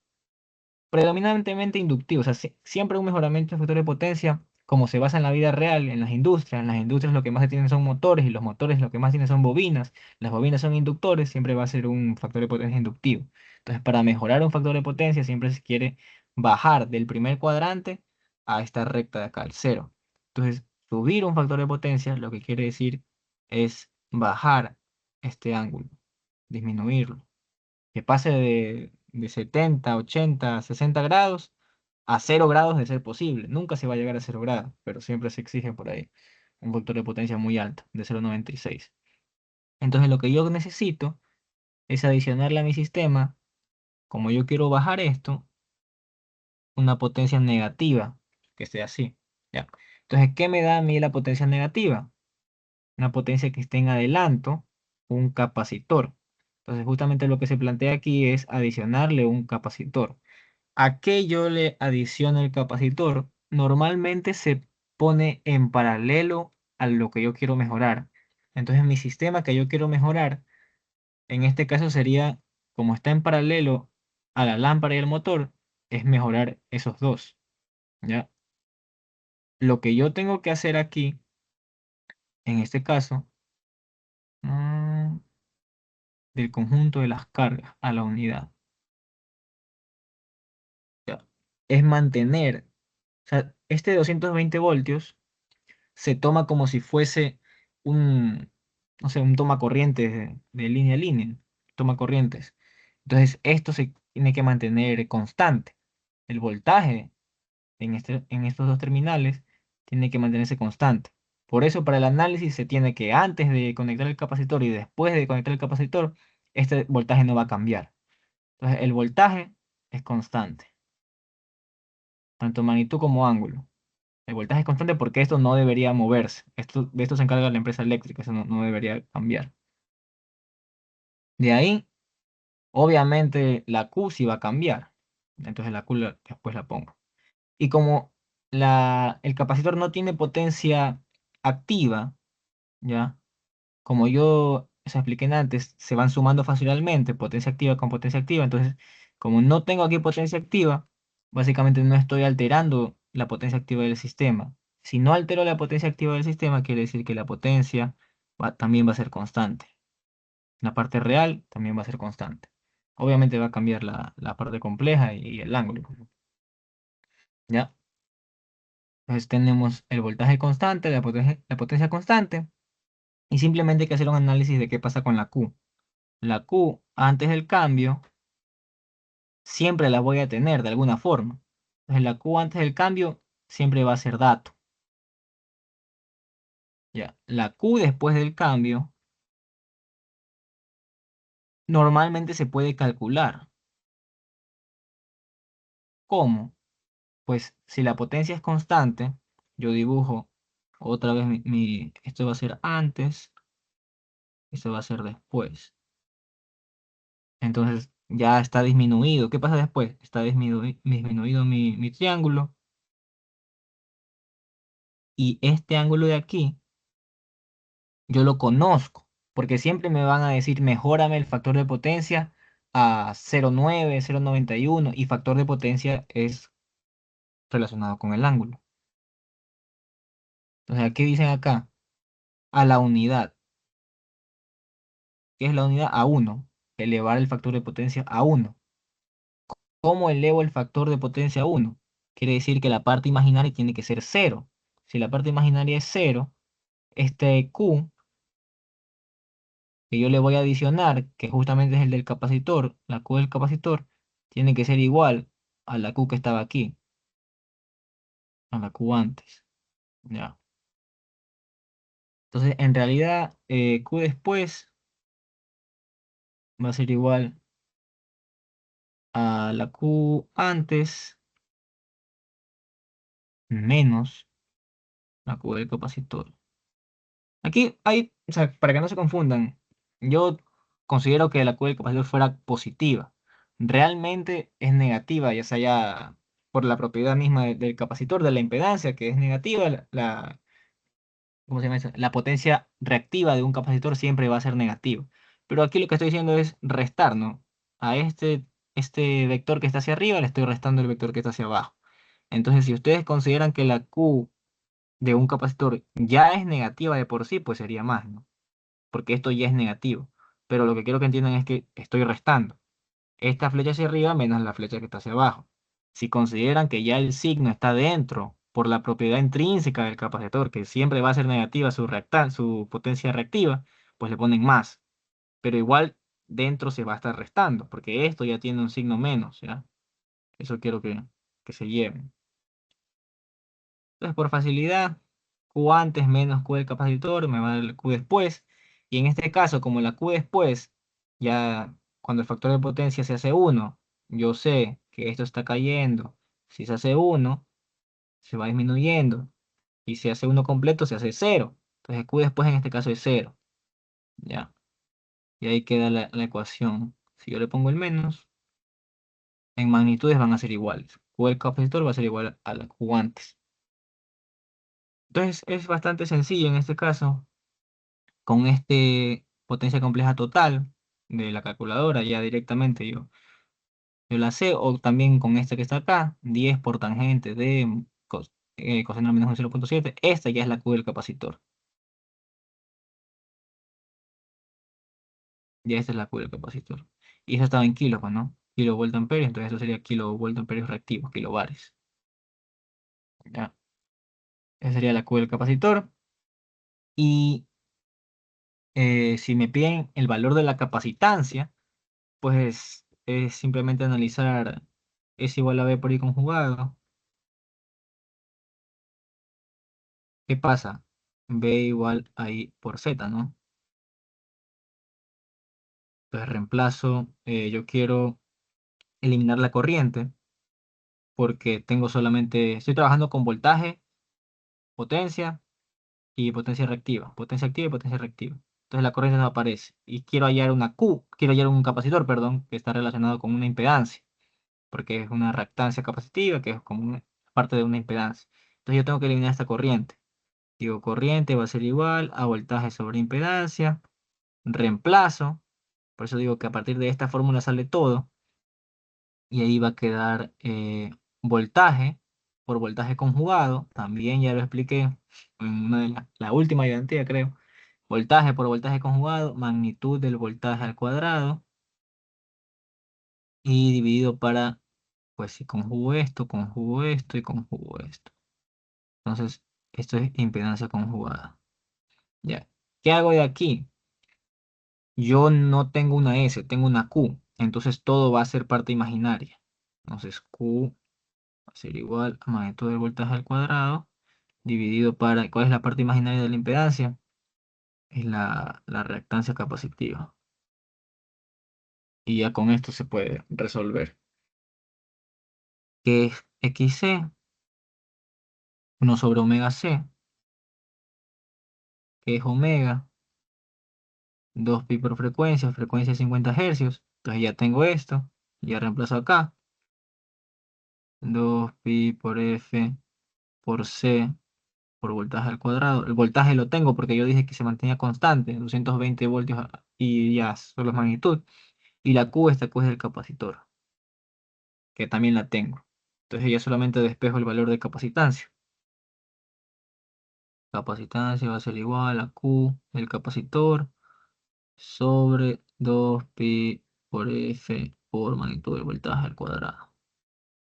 predominantemente inductivo, o sea, siempre un mejoramiento del factor de potencia, como se basa en la vida real, en las industrias lo que más se tienen son motores y los motores lo que más tienen son bobinas, las bobinas son inductores, siempre va a ser un factor de potencia inductivo. Entonces, para mejorar un factor de potencia, siempre se quiere bajar del primer cuadrante a esta recta de acá, al cero. Entonces, subir un factor de potencia, lo que quiere decir es bajar este ángulo, disminuirlo que pase de 70, 80, 60 grados a 0 grados de ser posible. Nunca se va a llegar a 0 grados, pero siempre se exige por ahí un factor de potencia muy alto, de 0,96. Entonces lo que yo necesito es adicionarle a mi sistema, como yo quiero bajar esto, una potencia negativa, que sea así. ¿Ya? Entonces, ¿qué me da a mí la potencia negativa? Una potencia que esté en adelanto, un capacitor. Entonces, justamente lo que se plantea aquí es adicionarle un capacitor. ¿A qué yo le adiciono el capacitor? Normalmente se pone en paralelo a lo que yo quiero mejorar. Entonces mi sistema que yo quiero mejorar, en este caso sería, como está en paralelo a la lámpara y el motor, es mejorar esos dos. ¿Ya? Lo que yo tengo que hacer aquí, en este caso, mm, del conjunto de las cargas a la unidad, ¿ya? Es mantener, o sea, este 220 voltios se toma como si fuese un, no sé, un toma corrientes de línea a línea, toma corrientes. Entonces, esto se tiene que mantener constante. El voltaje en estos dos terminales tiene que mantenerse constante. Por eso, para el análisis se tiene que antes de conectar el capacitor y después de conectar el capacitor, este voltaje no va a cambiar. Entonces, el voltaje es constante, tanto magnitud como ángulo. El voltaje es constante porque esto no debería moverse. De esto se encarga la empresa eléctrica, eso no debería cambiar. De ahí, obviamente, la Q sí va a cambiar. Entonces la Q después la pongo. Y como el capacitor no tiene potencia activa, ¿ya? Como yo se expliqué antes, se van sumando facilmente, potencia activa con potencia activa. Entonces, como no tengo aquí potencia activa, básicamente no estoy alterando la potencia activa del sistema. Si no altero la potencia activa del sistema, quiere decir que la potencia también va a ser constante. La parte real también va a ser constante. Obviamente va a cambiar la parte compleja y el ángulo. ¿Ya? Entonces tenemos el voltaje constante, la potencia constante, y simplemente hay que hacer un análisis de qué pasa con la Q. La Q antes del cambio siempre la voy a tener de alguna forma. Entonces la Q antes del cambio siempre va a ser dato. ¿Ya? La Q después del cambio normalmente se puede calcular. ¿Cómo? Pues si la potencia es constante, yo dibujo otra vez esto va a ser antes, esto va a ser después. Entonces ya está disminuido. ¿Qué pasa después? Está disminuido mi triángulo y este ángulo de aquí yo lo conozco, porque siempre me van a decir, mejórame el factor de potencia a 0,9, 0,91 y factor de potencia es relacionado con el ángulo. Entonces, ¿qué dicen acá? A la unidad. ¿Qué es la unidad? A 1. Elevar el factor de potencia a 1. ¿Cómo elevo el factor de potencia a 1? Quiere decir que la parte imaginaria tiene que ser 0. Si la parte imaginaria es 0, este Q que yo le voy a adicionar, que justamente es el del capacitor, la Q del capacitor, tiene que ser igual a la Q que estaba aquí, a la Q antes. Ya. Entonces, en realidad, Q después va a ser igual a la Q antes menos la Q del capacitor. Aquí hay, o sea, para que no se confundan, yo considero que la Q del capacitor fuera positiva. Realmente es negativa, ya sea ya por la propiedad misma del capacitor, de la impedancia, que es negativa, ¿cómo se llama eso? La potencia reactiva de un capacitor siempre va a ser negativa. Pero aquí lo que estoy diciendo es restar, ¿no? A este vector que está hacia arriba le estoy restando el vector que está hacia abajo. Entonces, si ustedes consideran que la Q de un capacitor ya es negativa de por sí, pues sería más, ¿no? Porque esto ya es negativo. Pero lo que quiero que entiendan es que estoy restando esta flecha hacia arriba menos la flecha que está hacia abajo. Si consideran que ya el signo está dentro por la propiedad intrínseca del capacitor, que siempre va a ser negativa su potencia reactiva, pues le ponen más. Pero igual dentro se va a estar restando, porque esto ya tiene un signo menos, ¿ya? Eso quiero que se lleven. Entonces, por facilidad, Q antes menos Q del capacitor me va a dar el Q después. Y en este caso, como la Q después, ya cuando el factor de potencia se hace 1, yo sé que esto está cayendo. Si se hace 1, se va disminuyendo. Y si hace 1 completo, se hace 0. Entonces Q después en este caso es 0. Ya. Y ahí queda la ecuación. Si yo le pongo el menos, en magnitudes van a ser iguales. Q del capacitor va a ser igual a la Q antes. Entonces es bastante sencillo en este caso. Con este potencia compleja total de la calculadora, ya directamente yo la sé, o también con esta que está acá, 10 por tangente de coseno menos un 0,7, esta ya es la Q del capacitor. Ya esta es la Q del capacitor. Y eso estaba en kilos, pues, ¿no? Kilovoltamperios, entonces eso sería kilovoltamperios reactivos, kilovares. Ya, esa sería la Q del capacitor. Y si me piden el valor de la capacitancia, pues es simplemente analizar S igual a B por I conjugado. ¿Qué pasa? B igual a I por Z, ¿no? Entonces reemplazo, yo quiero eliminar la corriente porque tengo solamente, estoy trabajando con voltaje, potencia y potencia reactiva. Potencia activa y potencia reactiva. Entonces la corriente no aparece. Y quiero hallar una Q, quiero hallar un capacitor, perdón, que está relacionado con una impedancia, porque es una reactancia capacitiva que es como una parte de una impedancia. Entonces yo tengo que eliminar esta corriente. Digo, corriente va a ser igual a voltaje sobre impedancia. reemplazo, por eso digo que a partir de esta fórmula sale todo, y ahí va a quedar voltaje por voltaje conjugado, también ya lo expliqué en una de la última ayudantía, creo. Voltaje por voltaje conjugado, magnitud del voltaje al cuadrado, y dividido para, pues si conjugo esto y conjugo esto. Entonces, esto es impedancia conjugada. Ya. ¿Qué hago de aquí? Yo no tengo una S, tengo una Q. Entonces todo va a ser parte imaginaria. Entonces Q va a ser igual a magnitud del voltaje al cuadrado dividido para... ¿Cuál es la parte imaginaria de la impedancia? Es la reactancia capacitiva. Y ya con esto se puede resolver. ¿Qué es XC? 1/ωc, que es omega, 2pi por frecuencia, frecuencia 50 hercios. Entonces ya tengo esto. Ya reemplazo acá. 2pi por F por C por voltaje al cuadrado. El voltaje lo tengo porque yo dije que se mantenía constante, 220 voltios y ya solo es magnitud. Y la Q, esta Q es del capacitor, que también la tengo. Entonces ya solamente despejo el valor de capacitancia. Capacitancia va a ser igual a Q del capacitor sobre 2pi por F por magnitud del voltaje al cuadrado.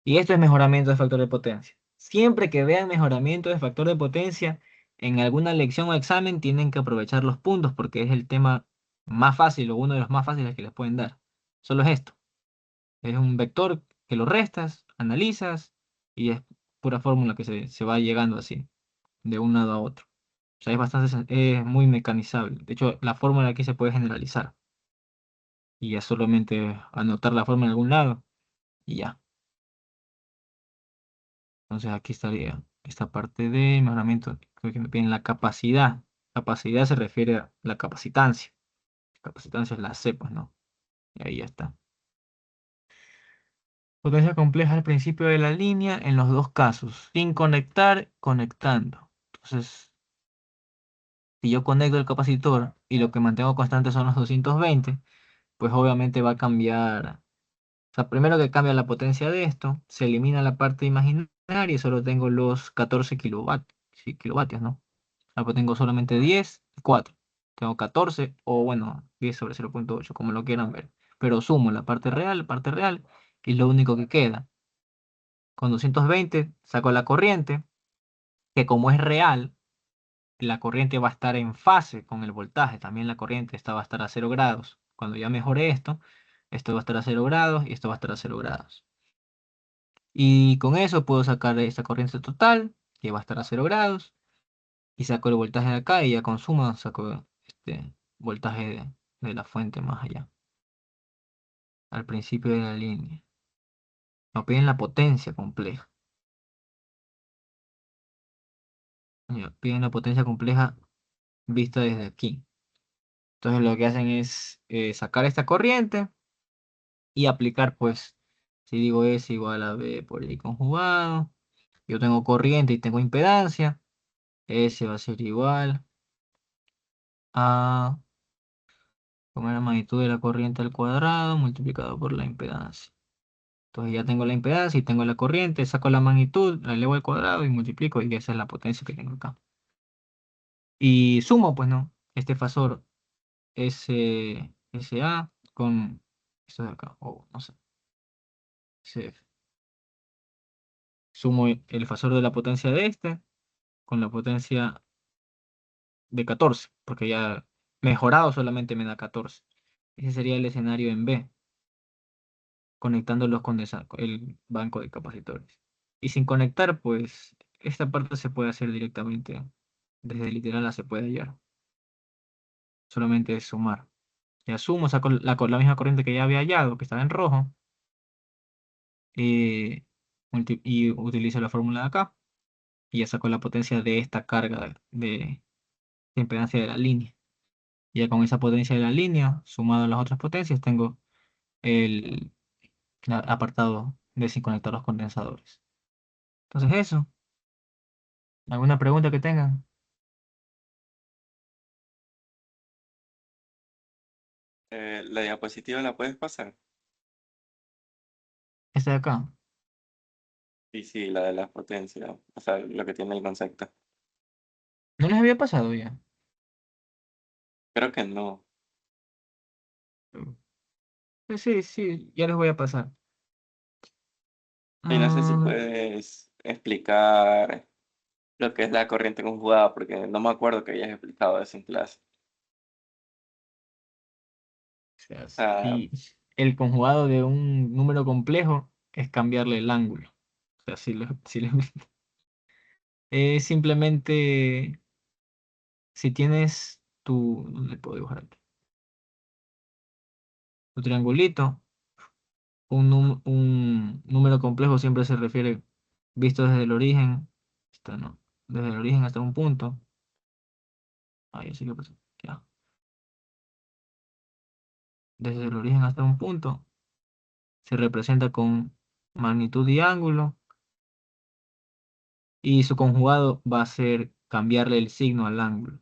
Y esto es mejoramiento de factor de potencia. Siempre que vean mejoramiento de factor de potencia en alguna lección o examen, tienen que aprovechar los puntos porque es el tema más fácil o uno de los más fáciles que les pueden dar. Solo es esto. Es un vector que lo restas, analizas y es pura fórmula que se va llegando así, de un lado a otro. O sea, es bastante, es muy mecanizable. De hecho, la fórmula aquí se puede generalizar y ya solamente anotar la fórmula en algún lado y ya. Entonces aquí estaría esta parte de mejoramiento. Creo que me piden la capacidad. Capacidad se refiere a la capacitancia. Capacitancia es la C, pues, ¿no? Y ahí ya está. Potencia compleja al principio de la línea en los dos casos. Sin conectar, conectando. Entonces, si yo conecto el capacitor y lo que mantengo constante son los 220, pues obviamente va a cambiar. O sea, primero que cambia la potencia de esto, se elimina la parte imaginaria y solo tengo los 14 kilovatios, sí, kilovatios, ¿no? Pues tengo solamente 10 y 4. Tengo 14 o bueno, 10 sobre 0,8 como lo quieran ver. Pero sumo la parte real, y lo único que queda. Con 220 saco la corriente, que como es real, la corriente va a estar en fase con el voltaje. También la corriente esta va a estar a 0 grados. Cuando ya mejore esto, esto va a estar a 0 grados y esto va a estar a 0 grados. Y con eso puedo sacar esta corriente total, que va a estar a 0 grados. Y saco el voltaje de acá y ya con suma saco este voltaje de la fuente más allá, al principio de la línea. Nos piden la potencia compleja. Ya, piden la potencia compleja vista desde aquí. Entonces lo que hacen es sacar esta corriente y aplicar, pues, si digo S igual a B por I conjugado, yo tengo corriente y tengo impedancia, S va a ser igual a, como es la magnitud de la corriente al cuadrado multiplicado por la impedancia. Entonces ya tengo la impedancia y tengo la corriente, saco la magnitud, la elevo al cuadrado y multiplico y esa es la potencia que tengo acá. Y sumo, pues no, este fasor SA con esto de acá, o no sé, CF. Sumo el fasor de la potencia de este con la potencia de 14, porque ya mejorado solamente me da 14. Ese sería el escenario en B, conectando el banco de capacitores. Y sin conectar, pues esta parte se puede hacer directamente. Desde literal la se puede hallar. Solamente es sumar. Ya sumo, saco la misma corriente que ya había hallado, que estaba en rojo. eh, y utilizo la fórmula de acá. Y ya saco la potencia de esta carga de impedancia de la línea. Y ya con esa potencia de la línea, sumado a las otras potencias, tengo el apartado de sin conectar los condensadores. Entonces eso. ¿Alguna pregunta que tengan? La diapositiva la puedes pasar. Esta de acá. Sí, sí, la de las potencias, o sea, lo que tiene el concepto. ¿No les había pasado ya? Creo que no. Pues sí, sí, ya les voy a pasar. Y no sé si Ah, puedes explicar lo que es la corriente conjugada, porque no me acuerdo que hayas explicado eso en clase. o sea, O sea, si el conjugado de un número complejo es cambiarle el ángulo. O sea, simplemente si tienes ¿dónde puedo dibujar aquí? Tu triangulito, un número complejo siempre se refiere, visto desde el origen, esto no, desde el origen hasta un punto. Ahí sí que pasó. Ya. Desde el origen hasta un punto se representa con magnitud y ángulo, y su conjugado va a ser cambiarle el signo al ángulo.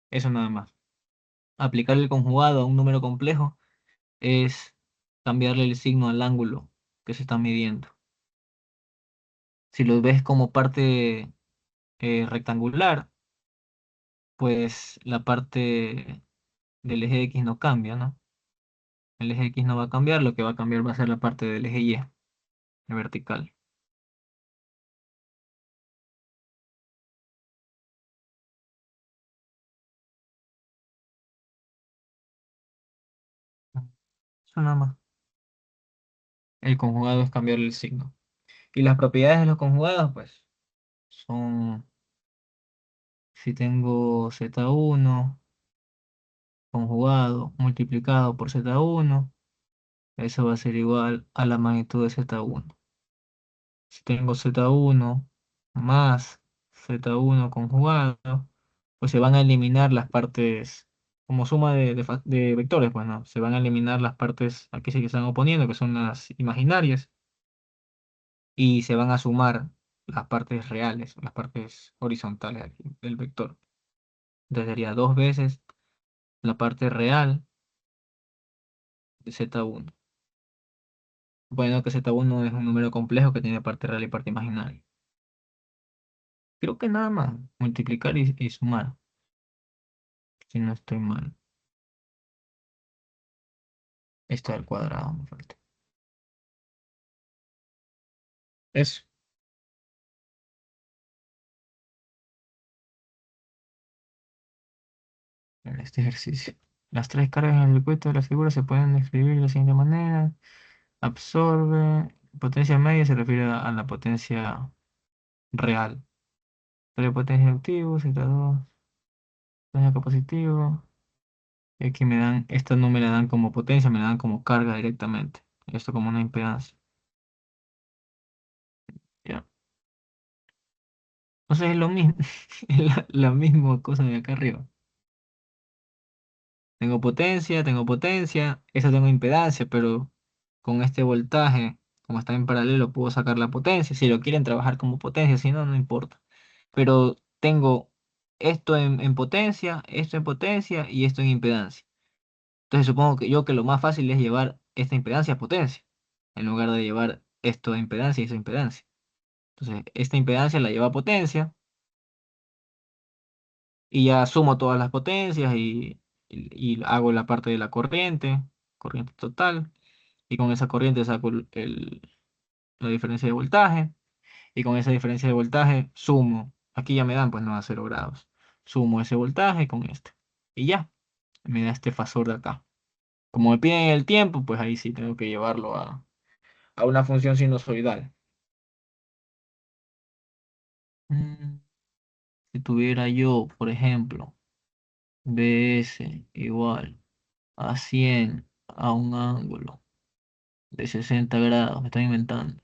Eso nada más. Aplicar el conjugado a un número complejo es cambiarle el signo al ángulo que se está midiendo. Si lo ves como parte rectangular, pues la parte del eje X no cambia, ¿no? El eje X no va a cambiar, lo que va a cambiar va a ser la parte del eje Y, la vertical. Eso nada más. El conjugado es cambiarle el signo. Y las propiedades de los conjugados, pues, son, si tengo Z1 conjugado multiplicado por Z1, eso va a ser igual a la magnitud de Z1. Si tengo Z1 más Z1 conjugado, pues se van a eliminar las partes, como suma de vectores, pues no, se van a eliminar las partes aquí sí que están oponiendo, que son las imaginarias, y se van a sumar las partes reales, las partes horizontales aquí del vector. Entonces sería dos veces la parte real de Z1. Bueno, que Z1 es un número complejo que tiene parte real y parte imaginaria. Creo que nada más, multiplicar y sumar, si no estoy mal. Esto al cuadrado me falta. Eso, en este ejercicio. Las tres cargas en el circuito de la figura se pueden escribir de la siguiente manera. Absorbe. Potencia media se refiere a la potencia real. La potencia activo, Z2, potencia capacitiva. Y aquí me dan, esto no me la dan como potencia, me la dan como carga directamente. Esto como una impedancia. ¿Ya? Entonces es lo mismo, es la misma cosa de acá arriba. Tengo potencia, esta tengo impedancia, pero con este voltaje, como está en paralelo, puedo sacar la potencia. Si lo quieren trabajar como potencia, si no, no importa. Pero tengo esto esto en potencia y esto en impedancia. Entonces supongo que yo que lo más fácil es llevar esta impedancia a potencia, en lugar de llevar esto a impedancia y eso a impedancia. Entonces, esta impedancia la llevo a potencia y ya sumo todas las potencias y hago la parte de la corriente, corriente total, y con esa corriente saco la diferencia de voltaje, y con esa diferencia de voltaje sumo, aquí ya me dan pues no a 0 grados, sumo ese voltaje con este, y ya, me da este fasor de acá. Como me piden el tiempo, pues ahí sí tengo que llevarlo a una función sinusoidal. Mm, Si tuviera yo, por ejemplo, BS igual a 100 a un ángulo de 60 grados, me estoy inventando,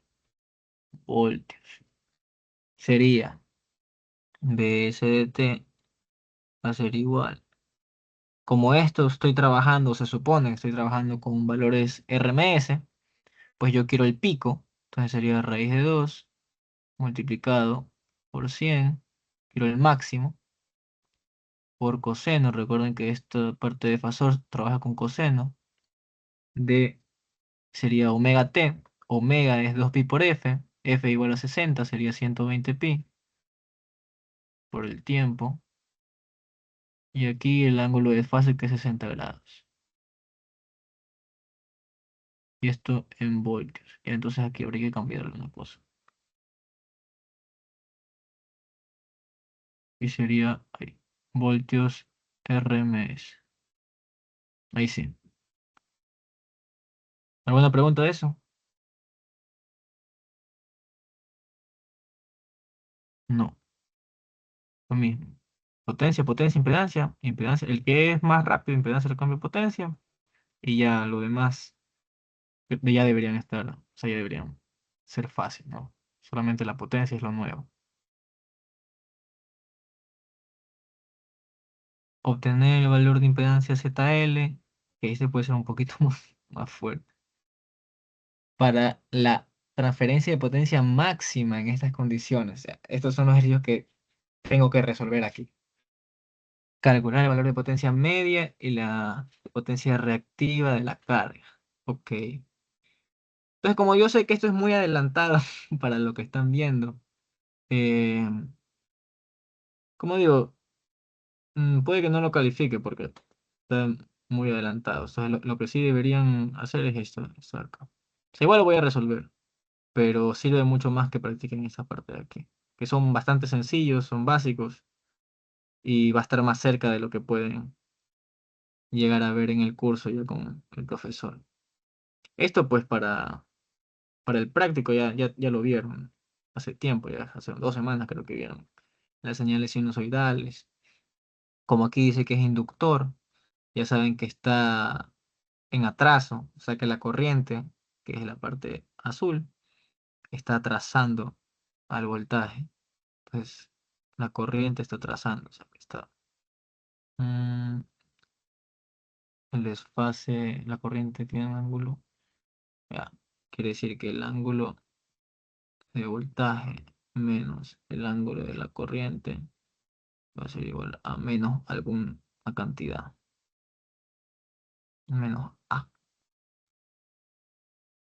voltios, sería BS de T va a ser igual. Como esto estoy trabajando, se supone que estoy trabajando con valores RMS, pues yo quiero el pico, entonces sería raíz de 2 multiplicado por 100, quiero el máximo, por coseno. Recuerden que esta parte de fasor trabaja con coseno. De sería omega t. Omega es 2pi por f. F igual a 60, sería 120 pi por el tiempo. Y aquí el ángulo de fase que es 60 grados. Y esto en voltios. Y entonces aquí habría que cambiarle una cosa. Y sería ahí, voltios RMS. Ahí sí. ¿Alguna pregunta de eso? No, lo mismo. Potencia, potencia, impedancia, impedancia. El que es más rápido, impedancia le cambio potencia. Y ya lo demás ya deberían estar, o sea, ya deberían ser fácil, ¿no? Solamente la potencia es lo nuevo. Obtener el valor de impedancia ZL, que este puede ser un poquito más fuerte. Para la transferencia de potencia máxima en estas condiciones. O sea, estos son los ejercicios que tengo que resolver aquí. Calcular el valor de potencia media y la potencia reactiva de la carga. Ok. Entonces, como yo sé que esto es muy adelantado para lo que están viendo, eh, como digo, puede que no lo califique porque está muy adelantado. O sea, lo que sí deberían hacer es esto de acá. O sea, igual lo voy a resolver, pero sirve mucho más que practiquen esa parte de aquí, que son bastante sencillos, son básicos y va a estar más cerca de lo que pueden llegar a ver en el curso ya con el profesor. Esto pues para el práctico ya lo vieron hace tiempo, ya hace 2 semanas creo que vieron las señales sinusoidales. Como aquí dice que es inductor, ya saben que está en atraso, o sea que la corriente, que es la parte azul, está atrasando al voltaje. Entonces, la corriente está atrasando, o sea que está mm, el desfase, la corriente tiene un ángulo, ya, quiere decir que el ángulo de voltaje menos el ángulo de la corriente va a ser igual a menos alguna cantidad, menos A,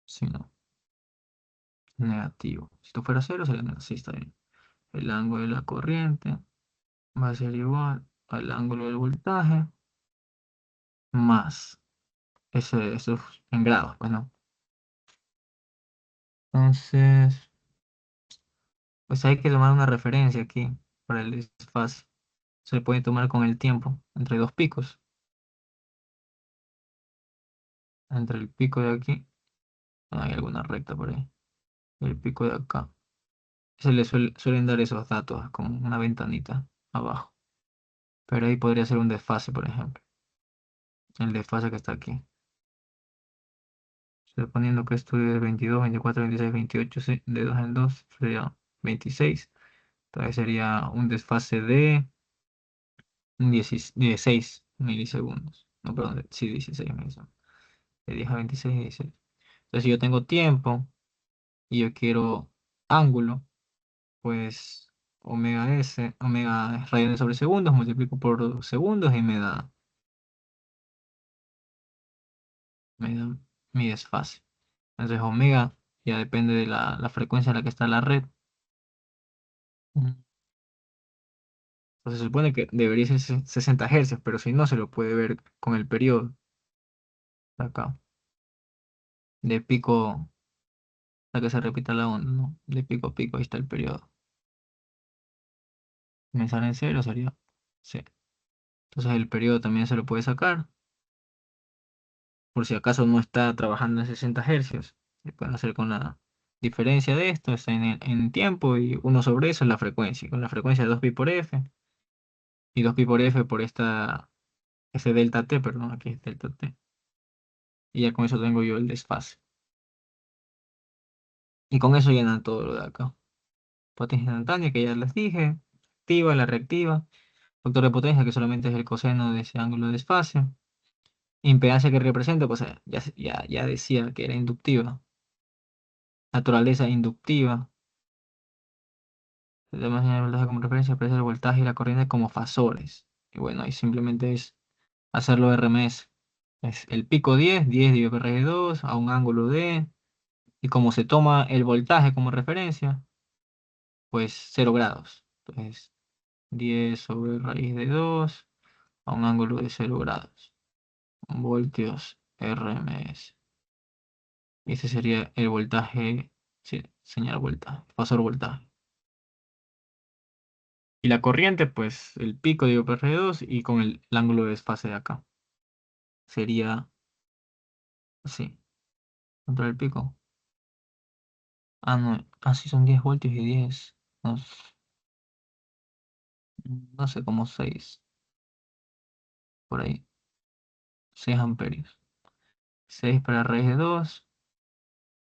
si no, negativo. Si esto fuera cero, sería negativo. Sí, está bien. El ángulo de la corriente va a ser igual al ángulo del voltaje más eso es en grados, pues no. Entonces, pues hay que tomar una referencia aquí para el desfase. Se puede tomar con el tiempo entre dos picos. Entre el pico de aquí, hay alguna recta por ahí. Y el pico de acá. Suelen dar esos datos con una ventanita abajo. Pero ahí podría ser un desfase, por ejemplo. El desfase que está aquí. Suponiendo que esto es 22, 24, 26, 28, sí, de 2 en 2 sería 26. Entonces sería un desfase de 16 milisegundos. No, perdón, sí, 16 milisegundos. De 10 a 26, 16. Entonces, si yo tengo tiempo y yo quiero ángulo, pues omega s, omega es radianes sobre segundos, multiplico por segundos y me da mi desfase. Entonces, omega ya depende de la frecuencia en la que está la red. Ujú. Entonces, se supone que debería ser 60 Hz, pero si no, se lo puede ver con el periodo de acá, de pico a que se repita la onda, ¿no? De pico a pico, ahí está el periodo. Me sale en cero, sería sí. Entonces, el periodo también se lo puede sacar, por si acaso no está trabajando en 60 hercios. Se puede hacer con la diferencia de esto, está en tiempo, y uno sobre eso es la frecuencia, con la frecuencia de 2pi por f, y 2pi por f por ese delta t, perdón, aquí es delta t. Y ya con eso tengo yo el desfase. Y con eso llenan todo lo de acá. Potencia instantánea, que ya les dije, activa, la reactiva. Factor de potencia, que solamente es el coseno de ese ángulo de desfase. Impedancia que representa, pues ya decía que era inductiva. Naturaleza inductiva. Tenemos el voltaje como referencia, aparece el voltaje y la corriente como fasores. Y bueno, ahí simplemente es hacerlo RMS. Es el pico 10, 10 dividido por raíz de 2 a un ángulo de, y como se toma el voltaje como referencia, pues 0 grados. Entonces, 10 sobre raíz de 2 a un ángulo de 0 grados. Voltios RMS. Y ese sería el voltaje, sí, señal voltaje, fasor voltaje. Y la corriente, pues el pico dividido por raíz de 2 y con el ángulo de desfase de acá. Sería así. Contra el pico. Ah, no. Ah, sí, son 10 voltios y 10. No, no sé, como 6 por ahí. 6 amperios. 6 para raíz de 2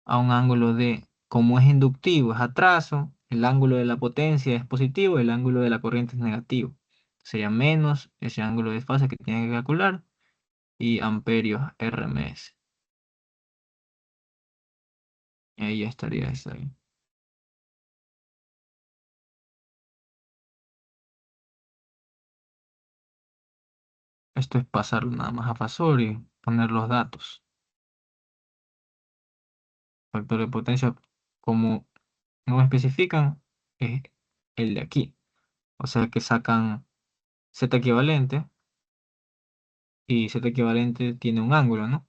a un ángulo de, como es inductivo, es atraso, el ángulo de la potencia es positivo, el ángulo de la corriente es negativo. Sería menos ese ángulo de desfase que tiene que calcular y amperios RMS. Y ahí ya estaría eso ahí. Esto es pasarlo nada más a Fasor y poner los datos. Factor de potencia, como no especifican, es el de aquí. O sea que sacan Z equivalente y Z equivalente tiene un ángulo, ¿no?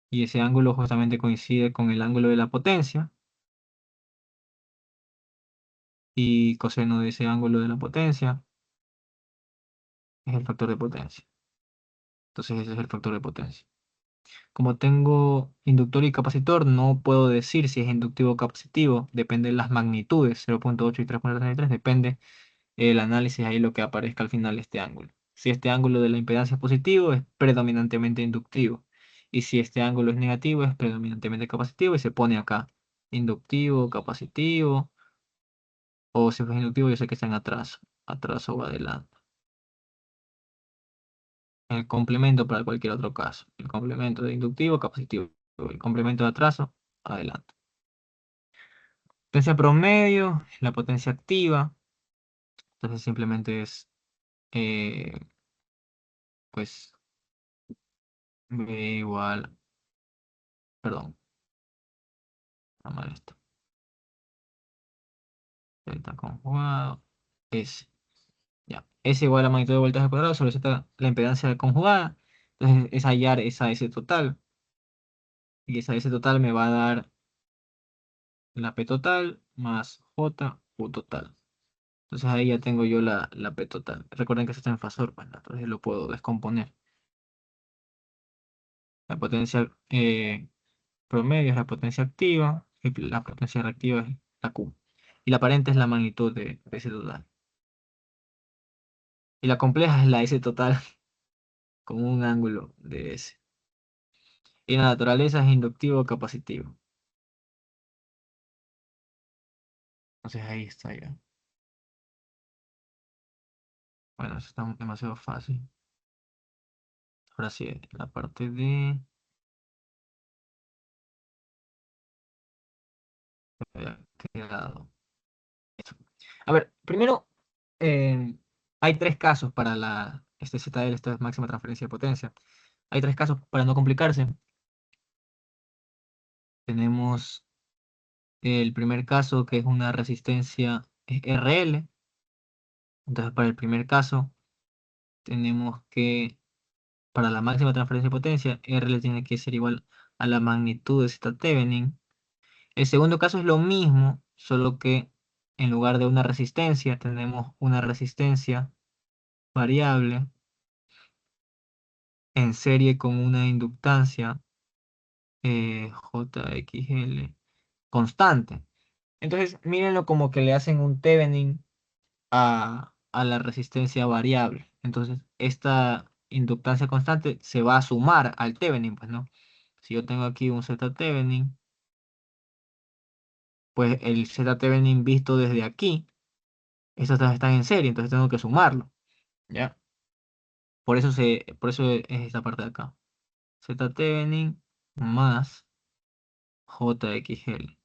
Y ese ángulo justamente coincide con el ángulo de la potencia y coseno de ese ángulo de la potencia es el factor de potencia. Entonces ese es el factor de potencia. Como tengo inductor y capacitor, no puedo decir si es inductivo o capacitivo. Depende de las magnitudes, 0,8 y 3,33. Depende el análisis ahí lo que aparezca al final de este ángulo. Si este ángulo de la impedancia es positivo, es predominantemente inductivo. Y si este ángulo es negativo, es predominantemente capacitivo y se pone acá inductivo, capacitivo, o si es inductivo, yo sé que está en atraso, atraso o adelanto. El complemento para cualquier otro caso. El complemento de inductivo, capacitivo. El complemento de atraso, adelanto. Potencia promedio, la potencia activa. Entonces simplemente es, eh, pues, B igual, perdón, está mal esto. Delta conjugado, S. Ya. S igual a magnitud de voltaje cuadrado sobre Z, la impedancia conjugada. Entonces es hallar esa S total. Y esa S total me va a dar la P total más J U total. Entonces ahí ya tengo yo la P total. Recuerden que esto está en fasor, pues, ¿no? Entonces lo puedo descomponer. La potencia promedio es la potencia activa y la potencia reactiva es la Q. Y la aparente es la magnitud de S total. Y la compleja es la S total con un ángulo de S. Y la naturaleza es inductivo o capacitivo. Entonces ahí está ya. Bueno, eso está demasiado fácil. Ahora sí, la parte de... había quedado. A ver, primero, hay tres casos para este ZL, esta es máxima transferencia de potencia. Hay tres casos para no complicarse. Tenemos el primer caso que es una resistencia RL. Entonces, para el primer caso, tenemos que, para la máxima transferencia de potencia, RL tiene que ser igual a la magnitud de Z Thevenin. El segundo caso es lo mismo, solo que en lugar de una resistencia, tenemos una resistencia variable en serie con una inductancia JXL constante. Entonces, mírenlo como que le hacen un Thevenin a la resistencia variable. Entonces, esta inductancia constante se va a sumar al Thevenin, pues, ¿no? Si yo tengo aquí un Z Thevenin, pues el Z Thevenin visto desde aquí, estas dos están en serie, entonces tengo que sumarlo, ¿ya? Por eso es esta parte de acá. Z Thevenin más JXL.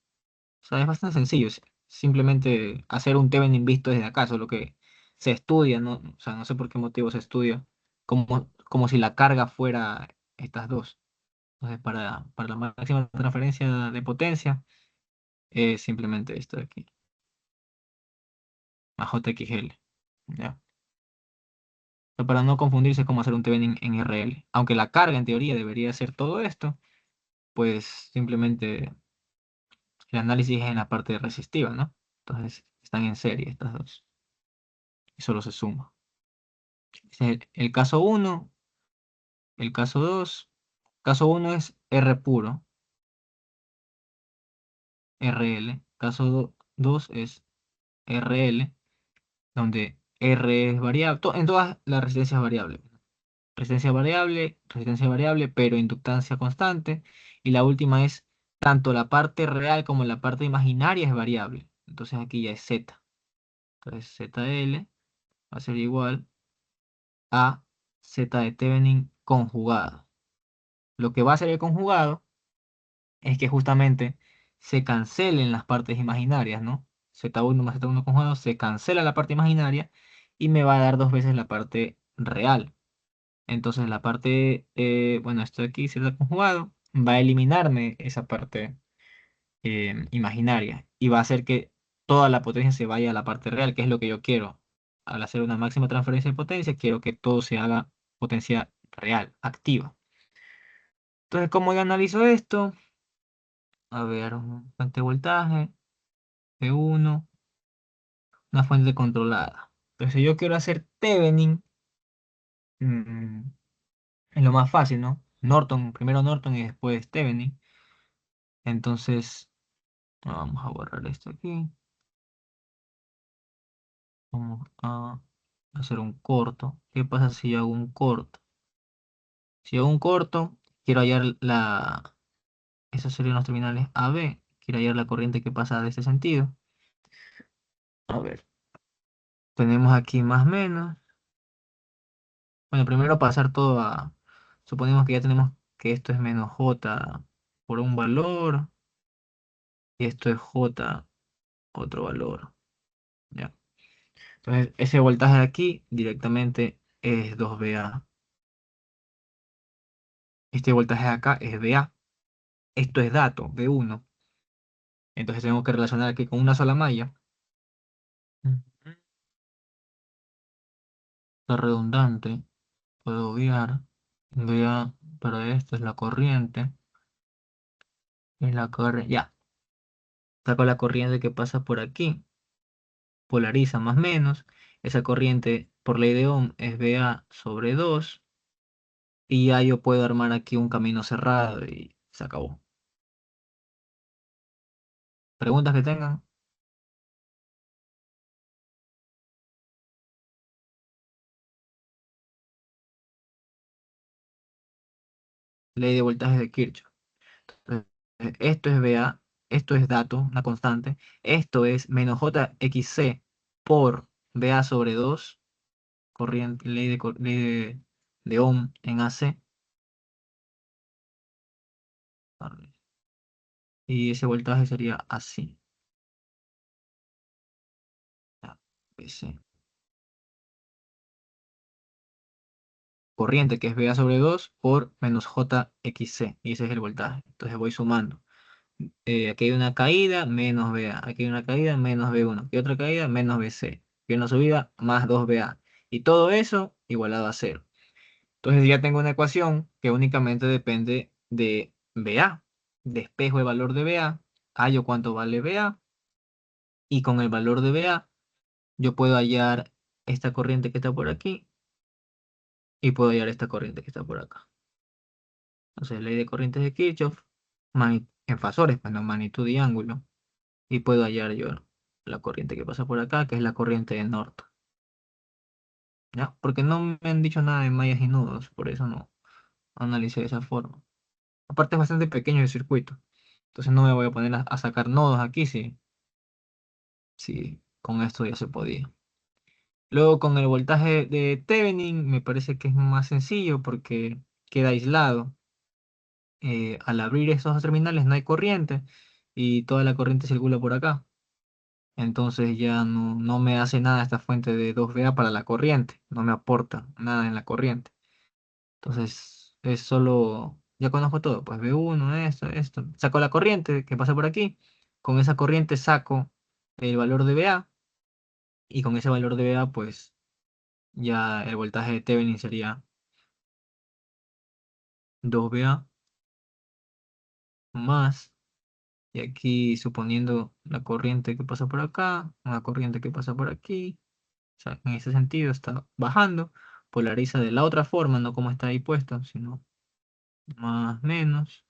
O sea, es bastante sencillo. simplemente hacer un Thevenin visto desde acá, solo que se estudia, ¿no? O sea, no sé por qué motivo se estudia, como si la carga fuera estas dos. Entonces, para la máxima transferencia de potencia, es simplemente esto de aquí, a JXL. ¿Ya? Pero para no confundirse cómo hacer un Thevenin en RL. Aunque la carga en teoría debería ser todo esto, pues simplemente el análisis es en la parte resistiva, ¿no? Entonces están en serie estas dos y solo se suma. Ese es el caso uno. El caso 2. Caso uno es R puro, RL. Caso 2 es RL, donde R es variable. En todas las resistencias variables. Resistencia variable, pero inductancia constante. Y la última es tanto la parte real como la parte imaginaria es variable. Entonces aquí ya es Z. Entonces ZL va a ser igual a Z de Thevenin conjugado. Lo que va a hacer el conjugado es que justamente se cancelen las partes imaginarias, ¿no? Z1 más Z1 conjugado se cancela la parte imaginaria y me va a dar dos veces la parte real. Entonces la parte, bueno, esto de aquí, Z conjugado, va a eliminarme esa parte imaginaria y va a hacer que toda la potencia se vaya a la parte real, que es lo que yo quiero. Al hacer una máxima transferencia de potencia, quiero que todo se haga potencia real, activa. Entonces, ¿cómo yo analizo esto? A ver, un fuente de voltaje, P1, una fuente controlada. Entonces, si yo quiero hacer Thevenin, mm, es lo más fácil, ¿no? Norton, primero Norton y después Thevenin. Entonces, vamos a borrar esto aquí. Vamos a hacer un corto. ¿Qué pasa si yo hago un corto? Si hago un corto, quiero hallar esos serían los terminales AB. Quiero hallar la corriente que pasa de este sentido. A ver, tenemos aquí más o menos. Bueno, primero pasar todo a... Suponemos que ya tenemos que esto es menos J por un valor y esto es J otro valor. ¿Ya? Entonces, ese voltaje de aquí directamente es 2VA. Este voltaje de acá es VA. Esto es dato, V1. Entonces tengo que relacionar aquí con una sola malla. Ujú. Está redundante. Puedo obviar. VA, pero esto es la corriente. Es la corriente. Ya. Saco la corriente que pasa por aquí. Polariza más o menos. Esa corriente por ley de Ohm es VA sobre 2 y ya yo puedo armar aquí un camino cerrado y se acabó. ¿Preguntas que tengan? Ley de voltaje de Kirchhoff. Entonces, esto es VA, esto es dato, una constante. Esto es menos JXC por VA sobre 2 corriente, ley de Ohm en AC. Y ese voltaje sería así. Ya, PC. Corriente que es VA sobre 2 por menos JXC. Y ese es el voltaje. Entonces voy sumando. Aquí hay una caída, menos VA. Aquí hay una caída, menos V1. Aquí otra caída, menos VC. Aquí hay una subida, más 2VA. Y todo eso igualado a cero. Entonces ya tengo una ecuación que únicamente depende de VA. Despejo el valor de VA, hallo cuánto vale VA. Y con el valor de VA, yo puedo hallar esta corriente que está por aquí y puedo hallar esta corriente que está por acá. Entonces, ley de corrientes de Kirchhoff, en fasores, bueno, magnitud y ángulo. Y puedo hallar yo la corriente que pasa por acá, que es la corriente de Norton. ¿Ya? Porque no me han dicho nada de mallas y nudos, por eso no analicé de esa forma. Aparte es bastante pequeño el circuito, entonces no me voy a poner a sacar nodos aquí si con esto ya se podía. Luego con el voltaje de Thevenin me parece que es más sencillo porque queda aislado. Al abrir esos dos terminales no hay corriente y toda la corriente circula por acá. Entonces ya no me hace nada esta fuente de 2VA para la corriente, no me aporta nada en la corriente. Entonces es solo, ya conozco todo, pues V1, esto. Saco la corriente que pasa por aquí, con esa corriente saco el valor de VA y con ese valor de VA pues ya el voltaje de Thevenin sería 2VA más, y aquí suponiendo la corriente que pasa por acá, una corriente que pasa por aquí. O sea, en ese sentido está bajando, polariza de la otra forma, no como está ahí puesto, sino más menos.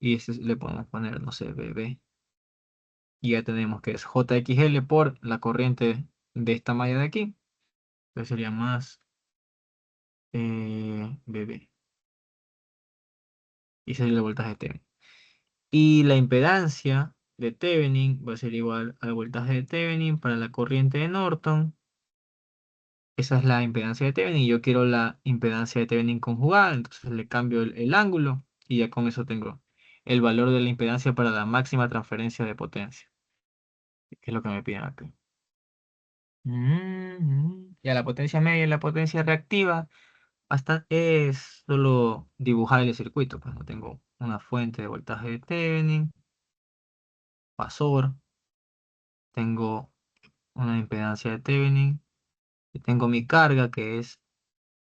Y ese le podemos poner, no sé, BB. Y ya tenemos que es JXL por la corriente de esta malla de aquí. Entonces sería más BB. Y sería el voltaje de Thevenin. Y la impedancia de Thevenin va a ser igual al voltaje de Thevenin para la corriente de Norton. Esa es la impedancia de Thevenin y yo quiero la impedancia de Thevenin conjugada, entonces le cambio el ángulo y ya con eso tengo el valor de la impedancia para la máxima transferencia de potencia, que es lo que me piden aquí. Ya la potencia media y la potencia reactiva hasta es solo dibujar el circuito, pues no tengo una fuente de voltaje de Thevenin, pasor, tengo una impedancia de Thevenin y tengo mi carga que es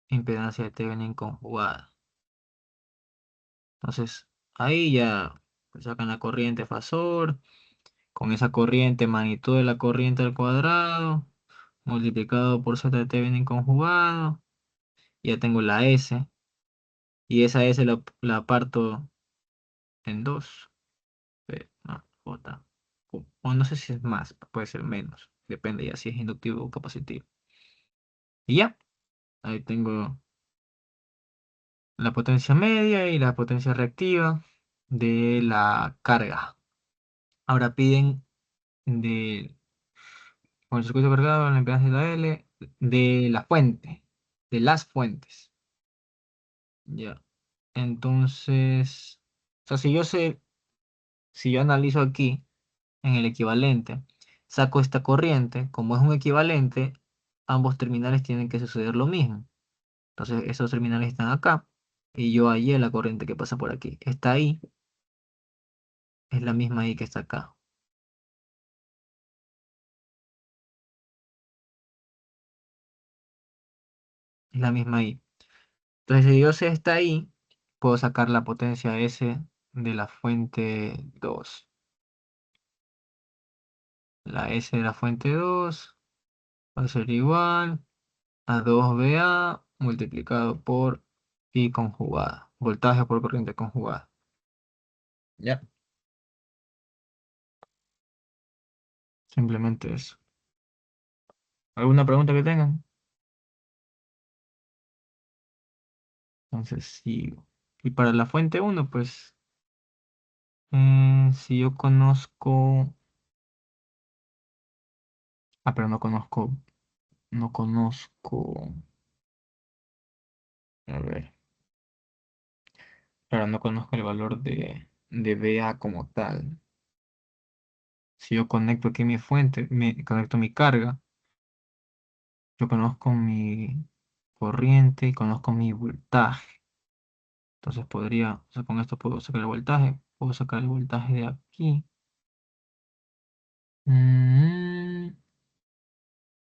impedancia de Thevenin conjugada. Entonces, ahí ya pues, sacan la corriente fasor, con esa corriente, magnitud de la corriente al cuadrado, multiplicado por Z de Thevenin conjugado, ya tengo la S, y esa S la parto en 2, no, J, o no sé si es más, puede ser menos, depende ya si es inductivo o capacitivo. Y ya, ahí tengo la potencia media y la potencia reactiva de la carga. Ahora piden de con el circuito cargado, la impedancia de la L, de la fuente, de las fuentes. Ya. Entonces, o sea, si yo sé, si yo analizo aquí en el equivalente, saco esta corriente, como es un equivalente, ambos terminales tienen que suceder lo mismo. Entonces, esos terminales están acá y yo hallé la corriente que pasa por aquí. Está ahí, es la misma ahí que está acá. Es la misma ahí. Entonces, si yo sé está ahí, puedo sacar la potencia S de la fuente 2. La S de la fuente 2 va a ser igual a 2VA multiplicado por I conjugada. Voltaje por corriente conjugada. Ya. Simplemente eso. ¿Alguna pregunta que tengan? Entonces sigo. Y para la fuente uno pues, si yo conozco... Ah, pero no conozco... A ver, claro, no conozco el valor de VA como tal. Si yo conecto aquí mi fuente, conecto mi carga, yo conozco mi corriente y conozco mi voltaje. Entonces podría, o sea, con esto puedo sacar el voltaje. Puedo sacar el voltaje de aquí. Mm,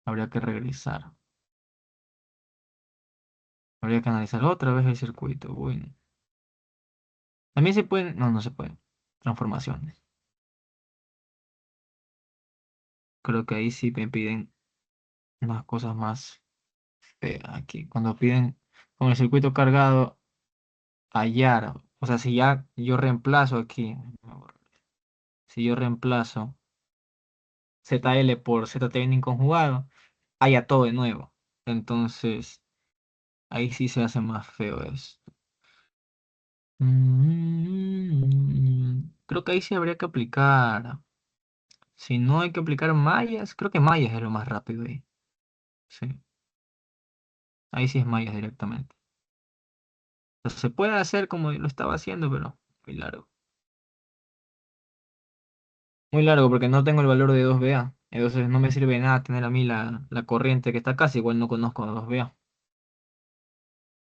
habría que regresar. Habría que analizar otra vez el circuito. Bueno. También se pueden, no se pueden. Transformaciones. Creo que ahí sí me piden unas cosas más feas aquí. Cuando piden con el circuito cargado, hallar. O sea, si ya yo reemplazo aquí. Si yo reemplazo ZL por ZTN conjugado, haya todo de nuevo. Entonces, ahí sí se hace más feo esto. Creo que ahí sí habría que aplicar. Si no hay que aplicar mallas, creo que mallas es lo más rápido ahí. Sí, ahí sí es mallas directamente. O sea, se puede hacer como lo estaba haciendo, pero muy largo. Muy largo porque no tengo el valor de 2VA. Entonces no me sirve de nada tener a mí la corriente que está acá, si igual no conozco 2VA.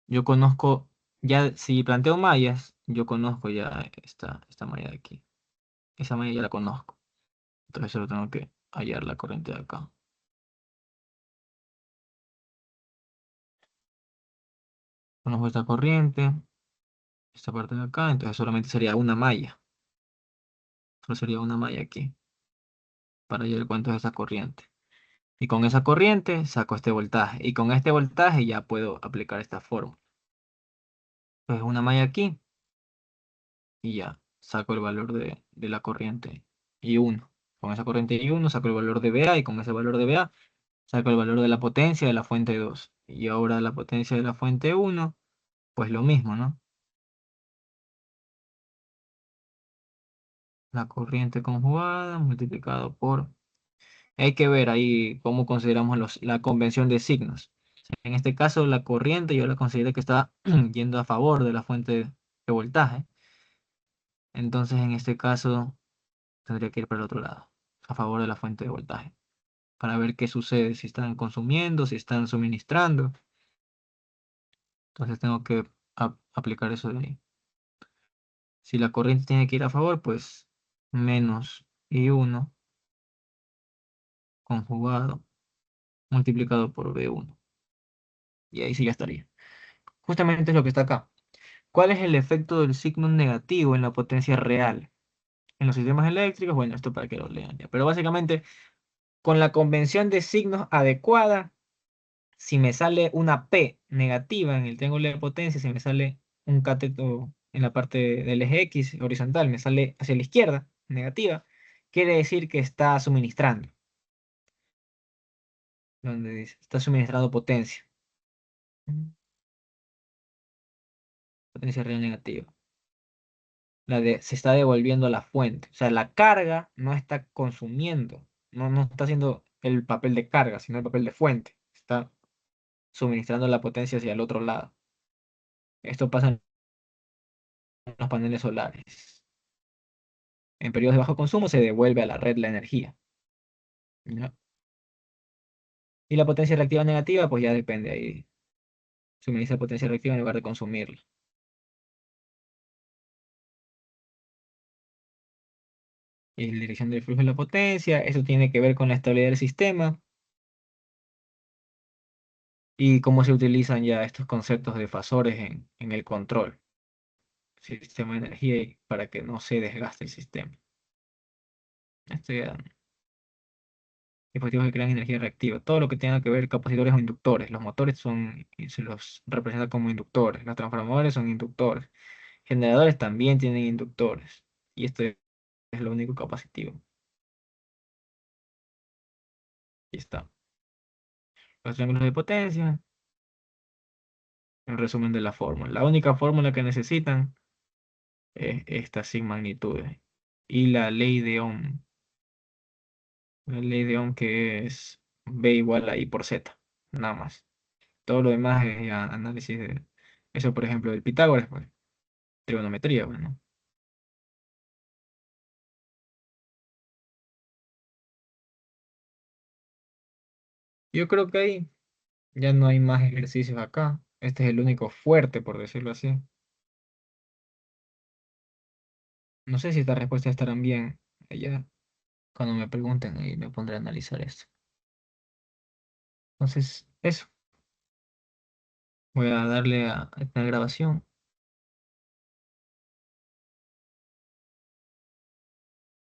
Yo conozco, ya si planteo mallas, yo conozco ya esta malla de aquí. Esa malla ya la conozco. Entonces solo tengo que hallar la corriente de acá. Conozco esta corriente, esta parte de acá, entonces solamente sería una malla. Solo sería una malla aquí para hallar cuánto es esa corriente. Y con esa corriente saco este voltaje. Y con este voltaje ya puedo aplicar esta fórmula. Entonces una malla aquí y ya saco el valor de la corriente I1. Con esa corriente I1 saco el valor de VA y con ese valor de VA saco el valor de la potencia de la fuente 2. Y ahora la potencia de la fuente 1, pues lo mismo, ¿no? La corriente conjugada multiplicado por... Hay que ver ahí cómo consideramos la convención de signos. En este caso, la corriente yo la considero que está yendo a favor de la fuente de voltaje. Entonces, en este caso, tendría que ir para el otro lado, a favor de la fuente de voltaje, para ver qué sucede, si están consumiendo, si están suministrando. Entonces, tengo que aplicar eso de ahí. Si la corriente tiene que ir a favor, pues menos I1 conjugado multiplicado por V1. Y ahí sí ya estaría. Justamente es lo que está acá. ¿Cuál es el efecto del signo negativo en la potencia real? En los sistemas eléctricos, bueno, esto para que lo lean ya. Pero básicamente, con la convención de signos adecuada, si me sale una P negativa en el triángulo de potencia, si me sale un cateto en la parte del eje X horizontal, me sale hacia la izquierda, negativa, quiere decir que está suministrando, donde dice, está suministrando potencia, potencia real negativa. Se está devolviendo a la fuente. O sea, la carga no está consumiendo, no está haciendo el papel de carga, sino el papel de fuente. Está suministrando la potencia hacia el otro lado. Esto pasa en los paneles solares. En periodos de bajo consumo se devuelve a la red la energía, ¿ya? Y la potencia reactiva negativa, pues ya depende ahí. Suministra potencia reactiva en lugar de consumirla. Y la dirección del flujo de la potencia, eso tiene que ver con la estabilidad del sistema y cómo se utilizan ya estos conceptos de fasores en el control. Sistema de energía y para que no se desgaste el sistema. Este, dispositivos que crean energía reactiva. Todo lo que tenga que ver capacitores o inductores. Los motores son, y se los representa como inductores. Los transformadores son inductores. Generadores también tienen inductores. Y esto es lo único capacitivo. Aquí está. Los triángulos de potencia. El resumen de la fórmula. La única fórmula que necesitan es esta sin magnitudes. Y la ley de Ohm. La ley de Ohm que es B igual a I por Z. Nada más. Todo lo demás es ya análisis de eso, por ejemplo, del Pitágoras, pues, trigonometría, bueno. Yo creo que ahí ya no hay más ejercicios acá. Este es el único fuerte, por decirlo así. No sé si estas respuestas estarán bien. Ya cuando me pregunten ahí me pondré a analizar esto. Entonces, eso. Voy a darle a esta grabación.